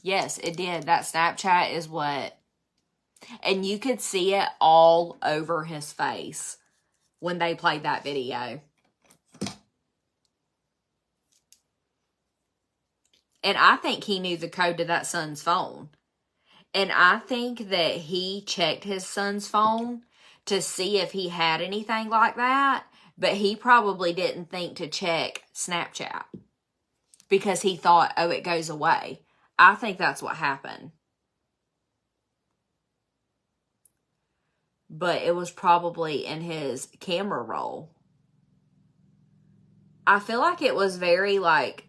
Yes, it did. That Snapchat is what... And you could see it all over his face when they played that video. And I think he knew the code to that son's phone. And I think that he checked his son's phone to see if he had anything like that. But he probably didn't think to check Snapchat. Because he thought, oh, it goes away. I think that's what happened. But it was probably in his camera roll. I feel like it was very, like,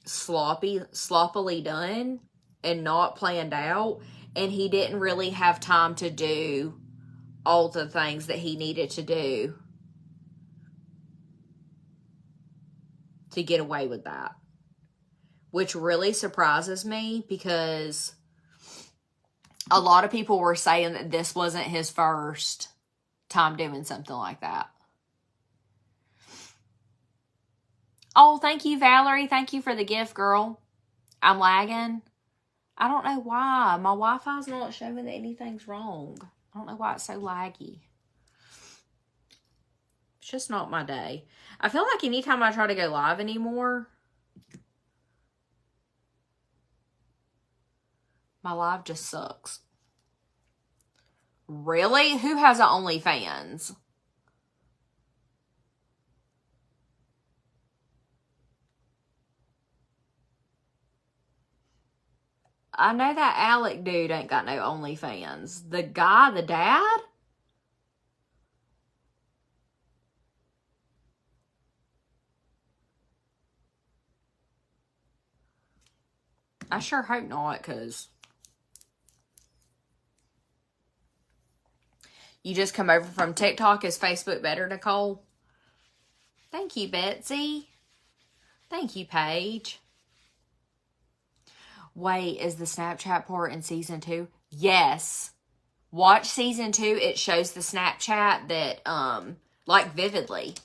sloppily done and not planned out. And he didn't really have time to do all the things that he needed to do to get away with that. Which really surprises me because a lot of people were saying that this wasn't his first time doing something like that. Oh, thank you, Valerie. Thank you for the gift, girl. I'm lagging. I don't know why. My Wi-Fi's not showing that anything's wrong. I don't know why it's so laggy. It's just not my day. I feel like anytime I try to go live anymore, my live just sucks. Really? Who has an OnlyFans? I know that Alec dude ain't got no OnlyFans. The guy, the dad? I sure hope not, because you just come over from TikTok. Is Facebook better, Nicole? Thank you, Betsy. Thank you, Paige. Wait, is the Snapchat part in season 2? Yes. Watch season 2. It shows the Snapchat that, like, vividly.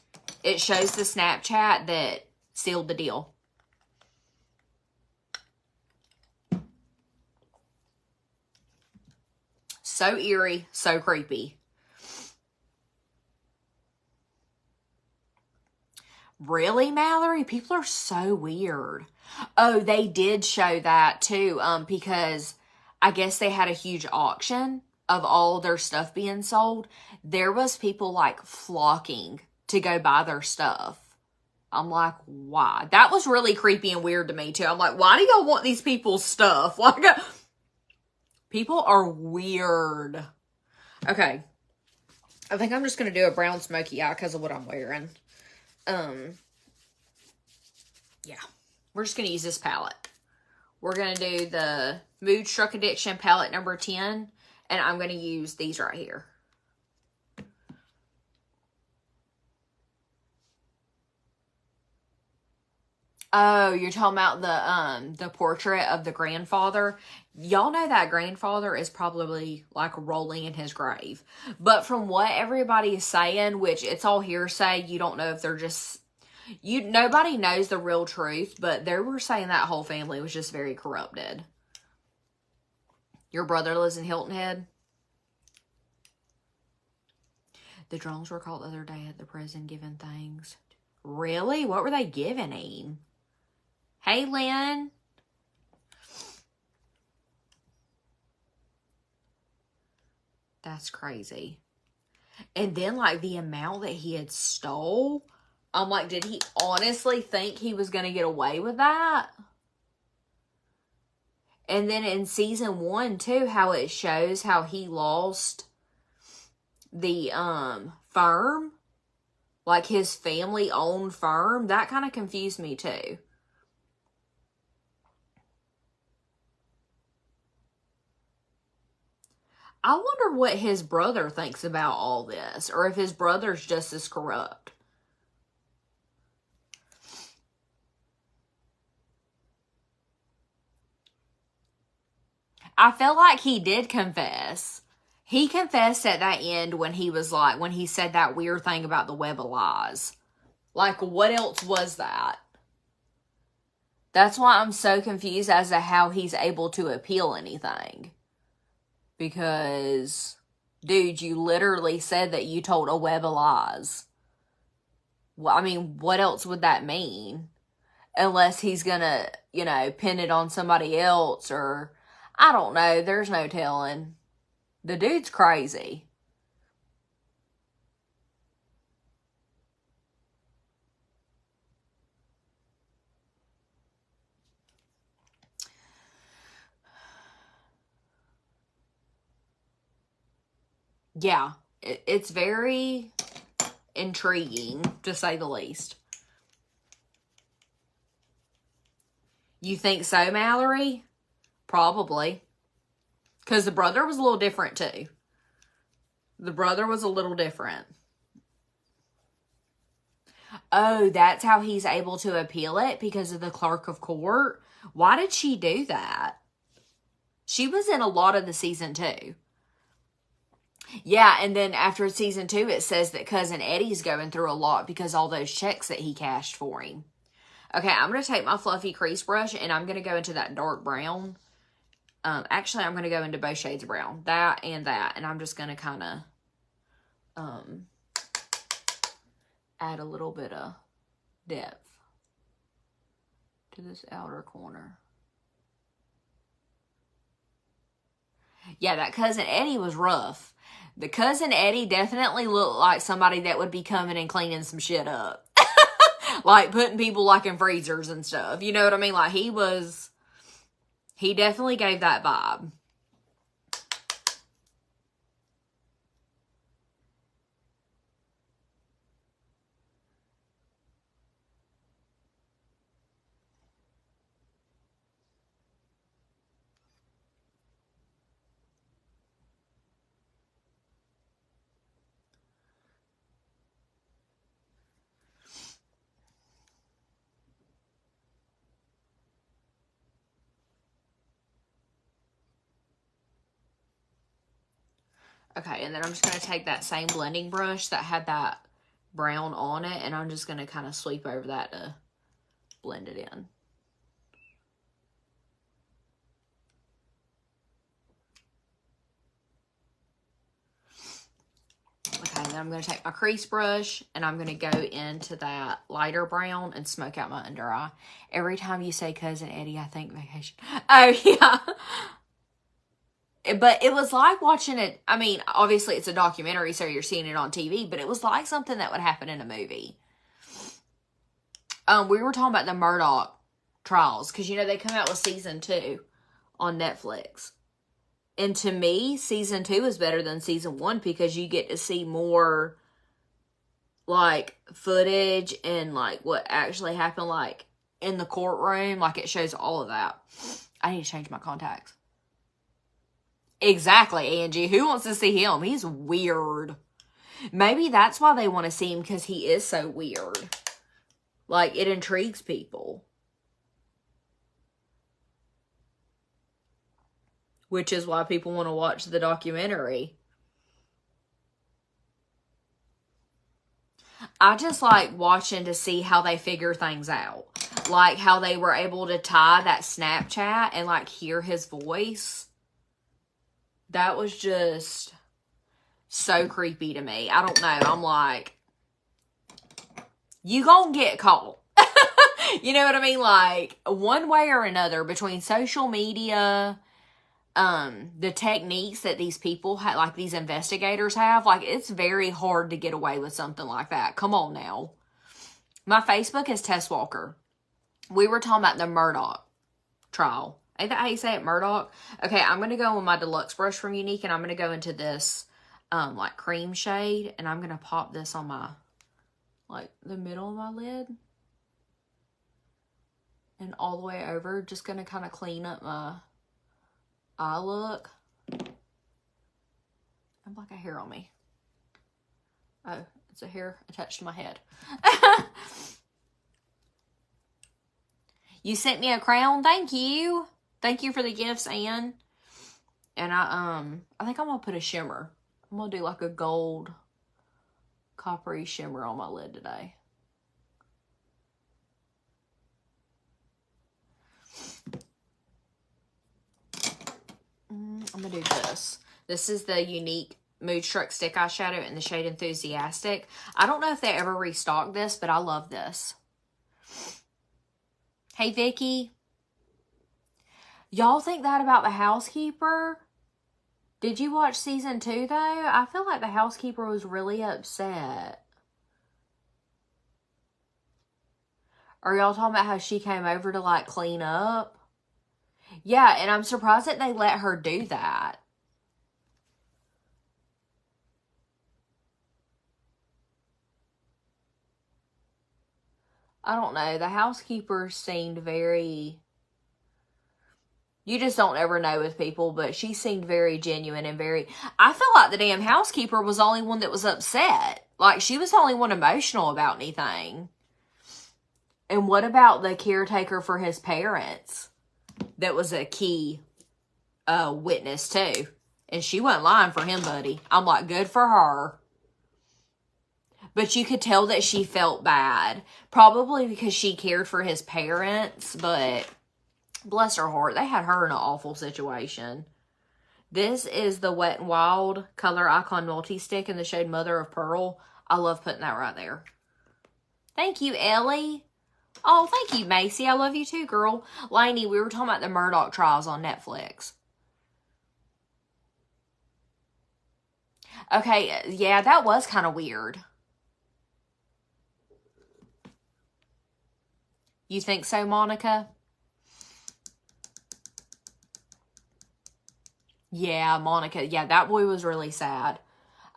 It shows the Snapchat that sealed the deal. So eerie, so creepy. Really, Mallory? People are so weird. Oh, they did show that too, because I guess they had a huge auction of all their stuff being sold. There was people like flocking to go buy their stuff. I'm like, why? That was really creepy and weird to me too. I'm like, why do y'all want these people's stuff? Like, people are weird. Okay. I think I'm just going to do a brown smoky eye because of what I'm wearing. Yeah. We're just going to use this palette. We're going to do the Mood Struck Addiction palette number 10. And I'm going to use these right here. Oh, you're talking about the portrait of the grandfather. Y'all know that grandfather is probably like rolling in his grave. But from what everybody is saying, which it's all hearsay, you don't know if they're just nobody knows the real truth, but they were saying that whole family was just very corrupted. Your brother lives in Hilton Head? The drones were caught the other day at the prison giving things. Really? What were they giving him? Hey, Lynn. That's crazy. And then, like, the amount that he had stole, I'm like, did he honestly think he was going to get away with that? And then in season 1, too, how it shows how he lost the firm. Like, his family-owned firm. That kind of confused me, too. I wonder what his brother thinks about all this, or if his brother's just as corrupt. I feel like he did confess. He confessed at that end when he was like, when he said that weird thing about the web of lies. Like, what else was that? That's why I'm so confused as to how he's able to appeal anything. Because, dude, you literally said that you told a web of lies. Well, I mean, what else would that mean? Unless he's gonna, you know, pin it on somebody else, or, I don't know, there's no telling. The dude's crazy. Yeah, it's very intriguing, to say the least. You think so, Mallory? Probably. Because the brother was a little different, too. The brother was a little different. Oh, that's how he's able to appeal it? Because of the clerk of court? Why did she do that? She was in a lot of the season 2. Yeah, and then after season 2, it says that Cousin Eddie's going through a lot because all those checks that he cashed for him. Okay, I'm going to take my fluffy crease brush, and I'm going to go into that dark brown. Actually, I'm going to go into both shades of brown. That, and I'm just going to kind of add a little bit of depth to this outer corner. Yeah, that Cousin Eddie was rough. The Cousin Eddie definitely looked like somebody that would be coming and cleaning some shit up. Like, putting people, like, in freezers and stuff. You know what I mean? Like, he definitely gave that vibe. Okay, and then I'm just going to take that same blending brush that had that brown on it, and I'm just going to kind of sweep over that to blend it in. Okay, then I'm going to take my crease brush, and I'm going to go into that lighter brown and smoke out my under eye. Every time you say Cousin Eddie, I think vacation. Oh, yeah. But it was like watching it. I mean, obviously it's a documentary, so you're seeing it on TV, but it was like something that would happen in a movie. We were talking about the Murdoch trials, because, you know, they come out with season 2 on Netflix. And to me, season 2 is better than season 1 because you get to see more, like, footage and, like, what actually happened, like, in the courtroom. Like, it shows all of that. I need to change my contacts. Exactly, Angie. Who wants to see him? He's weird. Maybe that's why they want to see him, because he is so weird. Like, it intrigues people. which is why people want to watch the documentary. I just like watching to see how they figure things out. Like how they were able to tie that Snapchat and like hear his voice. That was just so creepy to me. I don't know. I'm like, you gonna get caught. You know what I mean? Like, one way or another, between social media, the techniques that these people have, like these investigators have, like, it's very hard to get away with something like that. Come on now. My Facebook is Tess Walker. We were talking about the Murdoch trial. Ain't that how you say it, Murdoch? Okay, I'm going to go with my deluxe brush from Unique, and I'm going to go into this, like, cream shade, and I'm going to pop this on my, like, the middle of my lid. And all the way over, just going to kind of clean up my eye look. I have like a hair on me. Oh, it's a hair attached to my head. You sent me a crown. Thank you. Thank you for the gifts, Anne. And I think I'm going to put a shimmer. I'm going to do like a gold coppery shimmer on my lid today. I'm going to do this. This is the Unique Moodstruck Stick Eyeshadow in the shade Enthusiastic. I don't know if they ever restocked this, but I love this. Hey, Vicky. Y'all think that about The Housekeeper? Did you watch season 2, though? I feel like The Housekeeper was really upset. Are y'all talking about how she came over to, like, clean up? Yeah, and I'm surprised that they let her do that. I don't know. The Housekeeper seemed very... You just don't ever know with people, but she seemed very genuine and very... I feel like the damn Housekeeper was the only one that was upset. Like, she was the only one emotional about anything. And what about the caretaker for his parents? That was a key witness too. And she wasn't lying for him, buddy. I'm like, good for her. But you could tell that she felt bad. Probably because she cared for his parents. But bless her heart, they had her in an awful situation. This is the Wet n Wild Color Icon Multi-Stick in the shade Mother of Pearl. I love putting that right there. Thank you, Ellie. Oh, thank you, Macy. I love you too, girl. Lainey, we were talking about the Murdoch trials on Netflix. Okay, yeah, that was kind of weird. You think so, Monica? Yeah, Monica. Yeah, that boy was really sad.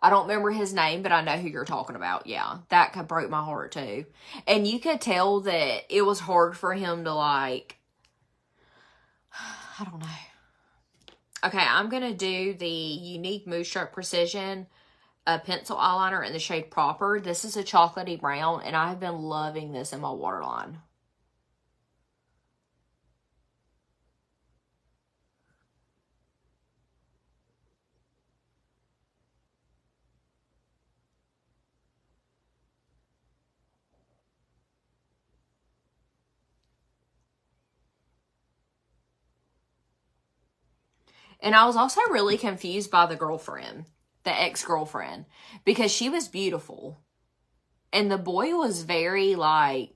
I don't remember his name, but I know who you're talking about. Yeah, that broke my heart too. And you could tell that it was hard for him to, like, I don't know. Okay, I'm going to do the Unique Moodstruck Precision pencil eyeliner in the shade Proper. This is a chocolatey brown, and I have been loving this in my waterline. And I was also really confused by the girlfriend, the ex-girlfriend, because she was beautiful. And the boy was very, like,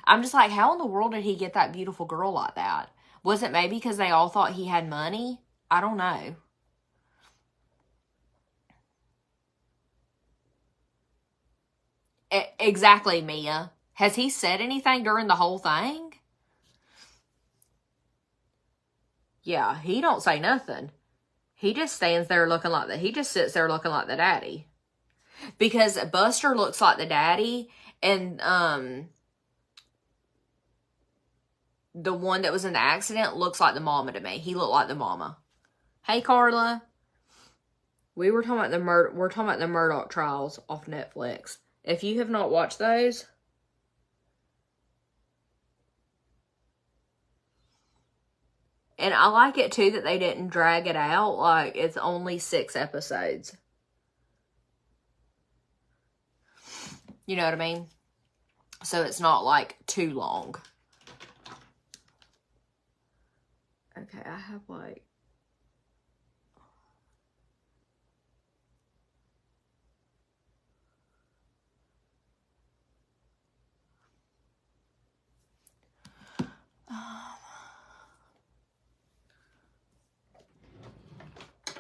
I'm just like, how in the world did he get that beautiful girl like that? Was it maybe because they all thought he had money? I don't know. Exactly, Mia. Has he said anything during the whole thing? Yeah, he don't say nothing. He just stands there looking like that. He just sits there looking like the daddy. Because Buster looks like the daddy, and the one that was in the accident looks like the mama to me. He looked like the mama. Hey, Carla. We were talking about we're talking about the Murdoch trials off Netflix. If you have not watched those, And I like it, too, that they didn't drag it out. Like, it's only 6 episodes. You know what I mean? So it's not, like, too long. Okay, I have, like...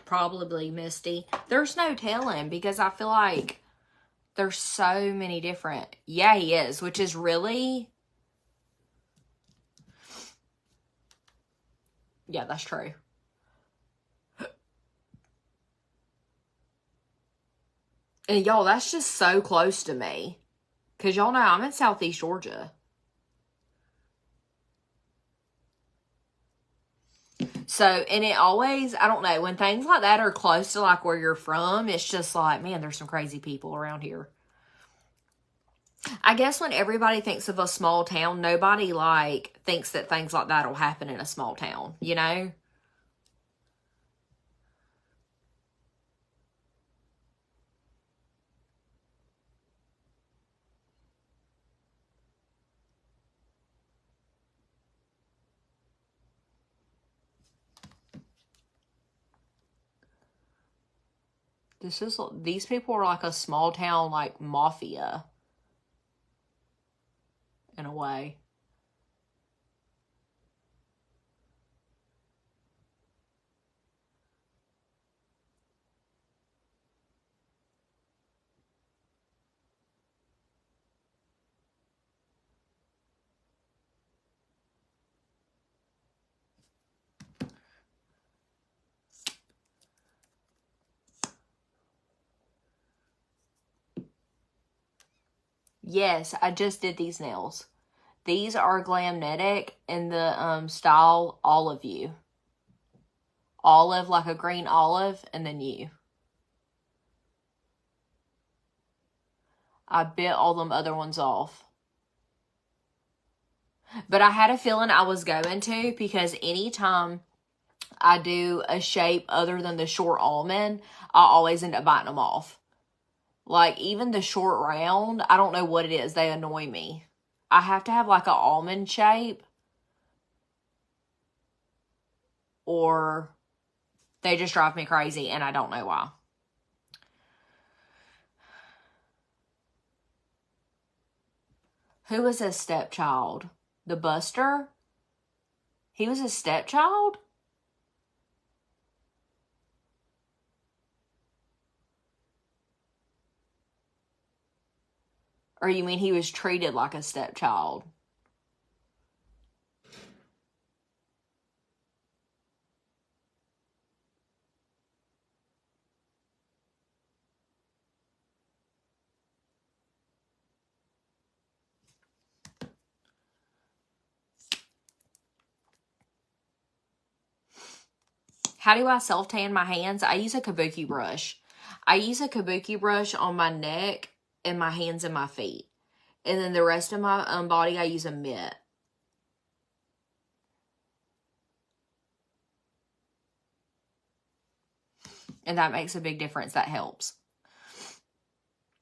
Probably Misty. There's no telling because I feel like there's so many different... Yeah, he is, which is really... Yeah, that's true. And y'all, that's just so close to me. Because y'all know I'm in Southeast Georgia. So, and it always, I don't know, when things like that are close to like where you're from, it's just like, man, there's some crazy people around here. I guess when everybody thinks of a small town, nobody like thinks that things like that will happen in a small town, you know? These people are like a small town, like mafia in a way. Yes, I just did these nails. These are Glamnetic in the style Olive You. Olive, like a green olive, and then you. I bit all them other ones off. But I had a feeling I was going to because anytime I do a shape other than the short almond, I always end up biting them off. Like, even the short round, I don't know what it is. They annoy me. I have to have, like, an almond shape. Or they just drive me crazy, and I don't know why. Who was his stepchild? The Buster? He was his stepchild? Or you mean he was treated like a stepchild? How do I self-tan my hands? I use a kabuki brush. I use a kabuki brush on my neck and my hands and my feet. And then the rest of my body, I use a mitt. And that makes a big difference. That helps.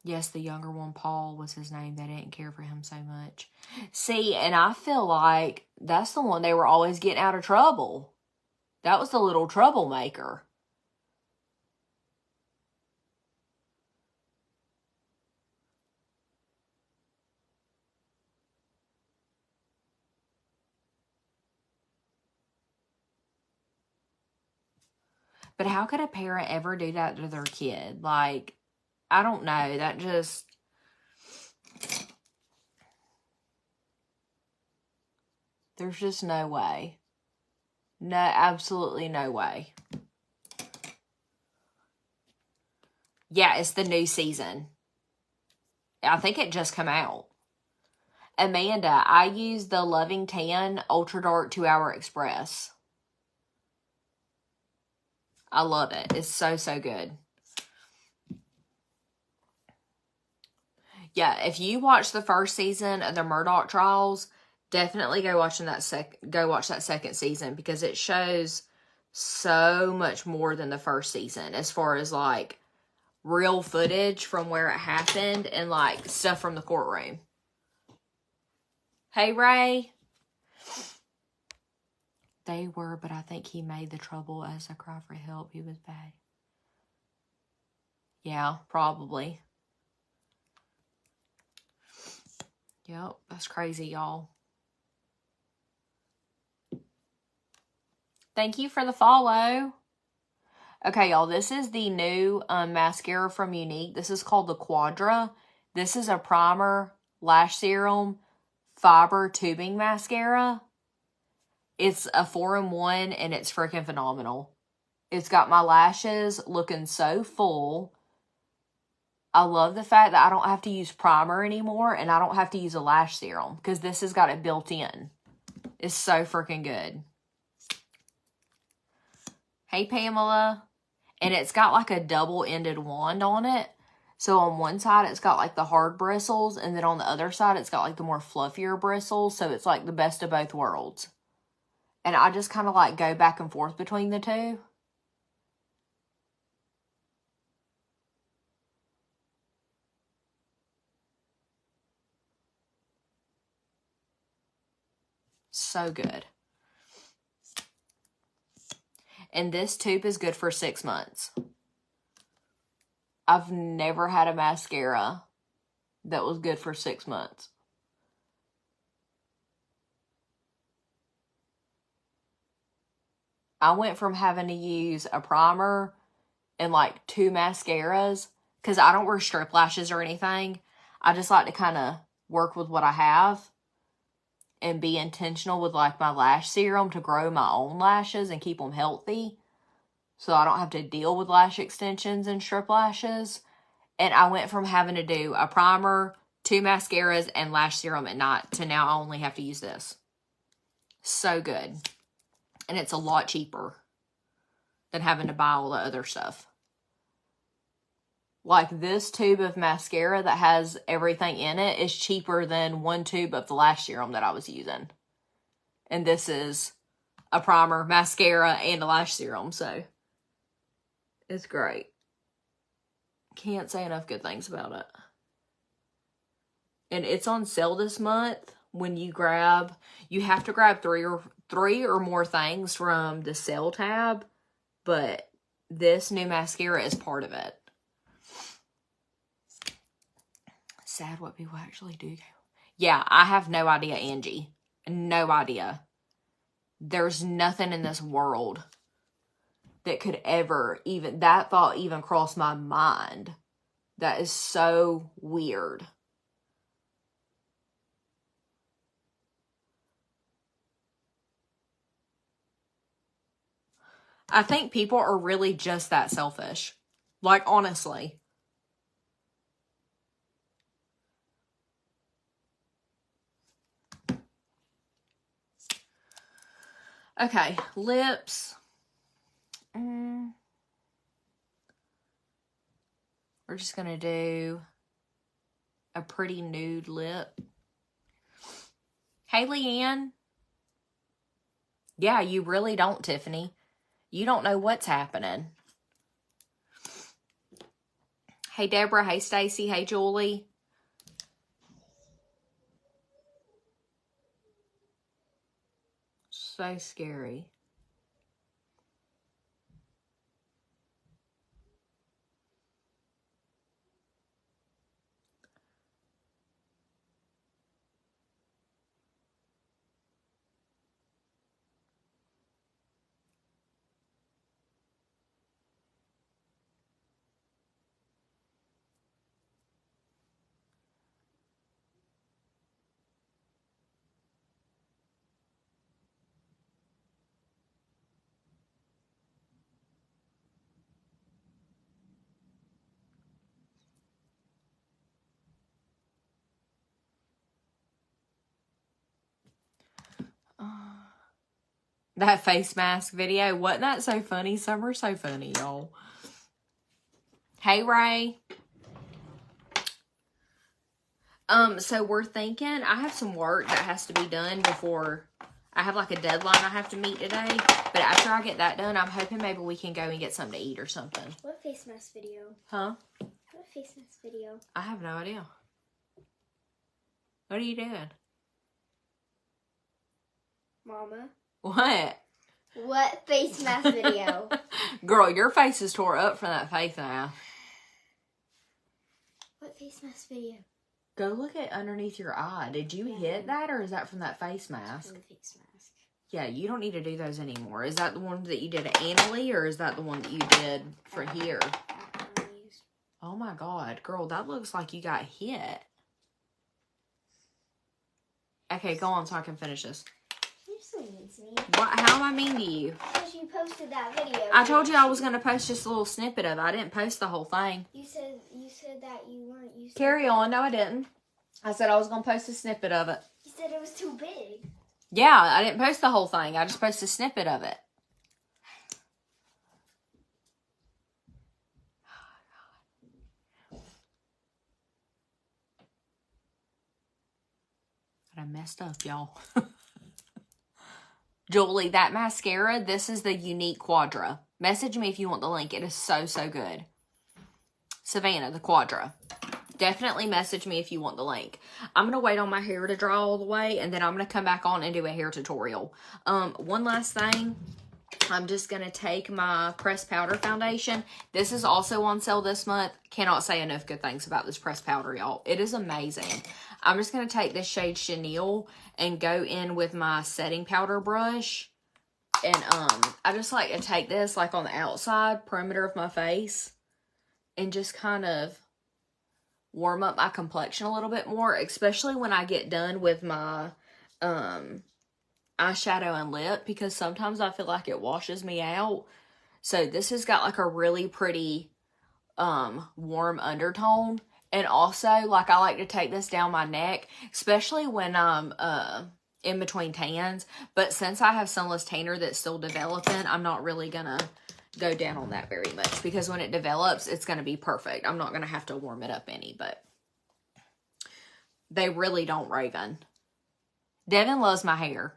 Yes, the younger one, Paul, was his name. They didn't care for him so much. See, and I feel like that's the one they were always getting out of trouble. That was the little troublemaker. But how could a parent ever do that to their kid? Like, I don't know. That just... There's just no way. No, absolutely no way. Yeah, it's the new season. I think it just come out. Amanda, I use the Loving Tan Ultra Dark 2-Hour Express. I love it. It's so, so good. Yeah, if you watch the first season of the Murdoch Trials, Definitely go watch that second season, because it shows so much more than the first season as far as like real footage from where it happened and like stuff from the courtroom. Hey, Ray. They were, but I think he made the trouble as a cry for help. He was bad. Yeah, probably. Yep, that's crazy, y'all. Thank you for the follow. Okay, y'all, this is the new mascara from Unique. This is called the Quadra. This is a primer, lash serum, fiber tubing mascara. It's a 4-in-1 and it's freaking phenomenal. It's got my lashes looking so full. I love the fact that I don't have to use primer anymore and I don't have to use a lash serum because this has got it built in. It's so freaking good. Hey, Pamela. And it's got like a double-ended wand on it. So on one side, it's got like the hard bristles. And then on the other side, it's got like the more fluffier bristles. So it's like the best of both worlds. And I just kind of like go back and forth between the two. So good. And this tube is good for 6 months. I've never had a mascara that was good for 6 months. I went from having to use a primer and like 2 mascaras because I don't wear strip lashes or anything. I just like to kind of work with what I have and be intentional with like my lash serum to grow my own lashes and keep them healthy. So I don't have to deal with lash extensions and strip lashes. And I went from having to do a primer, 2 mascaras, and lash serum at night to now I only have to use this. So good. And it's a lot cheaper than having to buy all the other stuff. Like this tube of mascara that has everything in it is cheaper than 1 tube of the lash serum that I was using. And this is a primer, mascara, and a lash serum. So it's great. Can't say enough good things about it. And it's on sale this month. When you have to grab three or more things from the sale tab. But this new mascara is part of it. Sad what people actually do. Yeah, I have no idea, Angie. No idea. There's nothing in this world that could ever that thought even cross my mind. That is so weird. I think people are really just that selfish. Like, honestly. Okay, lips. We're just going to do a pretty nude lip. Hey, Leanne. Yeah, you really don't, Tiffany. You don't know what's happening. Hey, Deborah. Hey, Stacy. Hey, Julie. So scary. That face mask video, wasn't that so funny? Some are so funny, y'all. Hey, Ray. So we're thinking, I have some work that has to be done before, I have like a deadline I have to meet today. But after I get that done, I'm hoping maybe we can go and get something to eat or something. What face mask video? Huh? What face mask video? I have no idea. What are you doing? Mama. What? What face mask video? Girl, your face is tore up from that face mask. What face mask video? Go look at underneath your eye. Did you hit that, or is that from that face mask? From the face mask. Yeah, you don't need to do those anymore. Is that the one that you did at Annalie, or is that the one that you did for here? Oh my God, girl, that looks like you got hit. Okay, go on so I can finish this. You're so mean to me. What? How am I mean to you? Because you posted that video. I told you I was going to post just a little snippet of it. I didn't post the whole thing. You said that you weren't. You said Carry on. No, I didn't. I said I was going to post a snippet of it. You said it was too big. Yeah, I didn't post the whole thing. I just posted a snippet of it. But I messed up, y'all. Julie, that mascara, this is the Unique Quadra. Message me if you want the link. It is so, so good. Savannah, the Quadra. Definitely message me if you want the link. I'm going to wait on my hair to dry all the way, and then I'm going to come back on and do a hair tutorial. One last thing. I'm just going to take my pressed powder foundation. This is also on sale this month. Cannot say enough good things about this pressed powder, y'all. It is amazing. I'm just going to take this shade Chenille and go in with my setting powder brush. And I just like to take this like on the outside perimeter of my face and just kind of warm up my complexion a little bit more, especially when I get done with my eyeshadow and lip, because sometimes I feel like it washes me out. So this has got like a really pretty warm undertone. And also, like, I like to take this down my neck, especially when I'm in between tans. But since I have sunless tanner that's still developing, I'm not really gonna go down on that very much, because when it develops, it's gonna be perfect. I'm not gonna have to warm it up any, but they really don't, Raven. Devin loves my hair.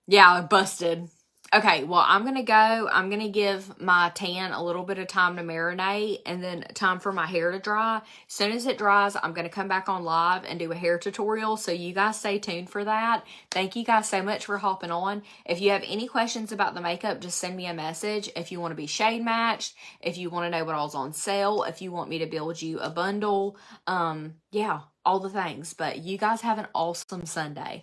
Yeah, I busted. Okay, well, I'm going to go. I'm going to give my tan a little bit of time to marinate, and then time for my hair to dry. As soon as it dries, I'm going to come back on live and do a hair tutorial, so you guys stay tuned for that. Thank you guys so much for hopping on. If you have any questions about the makeup, just send me a message. If you want to be shade matched, if you want to know what all's on sale, if you want me to build you a bundle, yeah, all the things. But you guys have an awesome Sunday.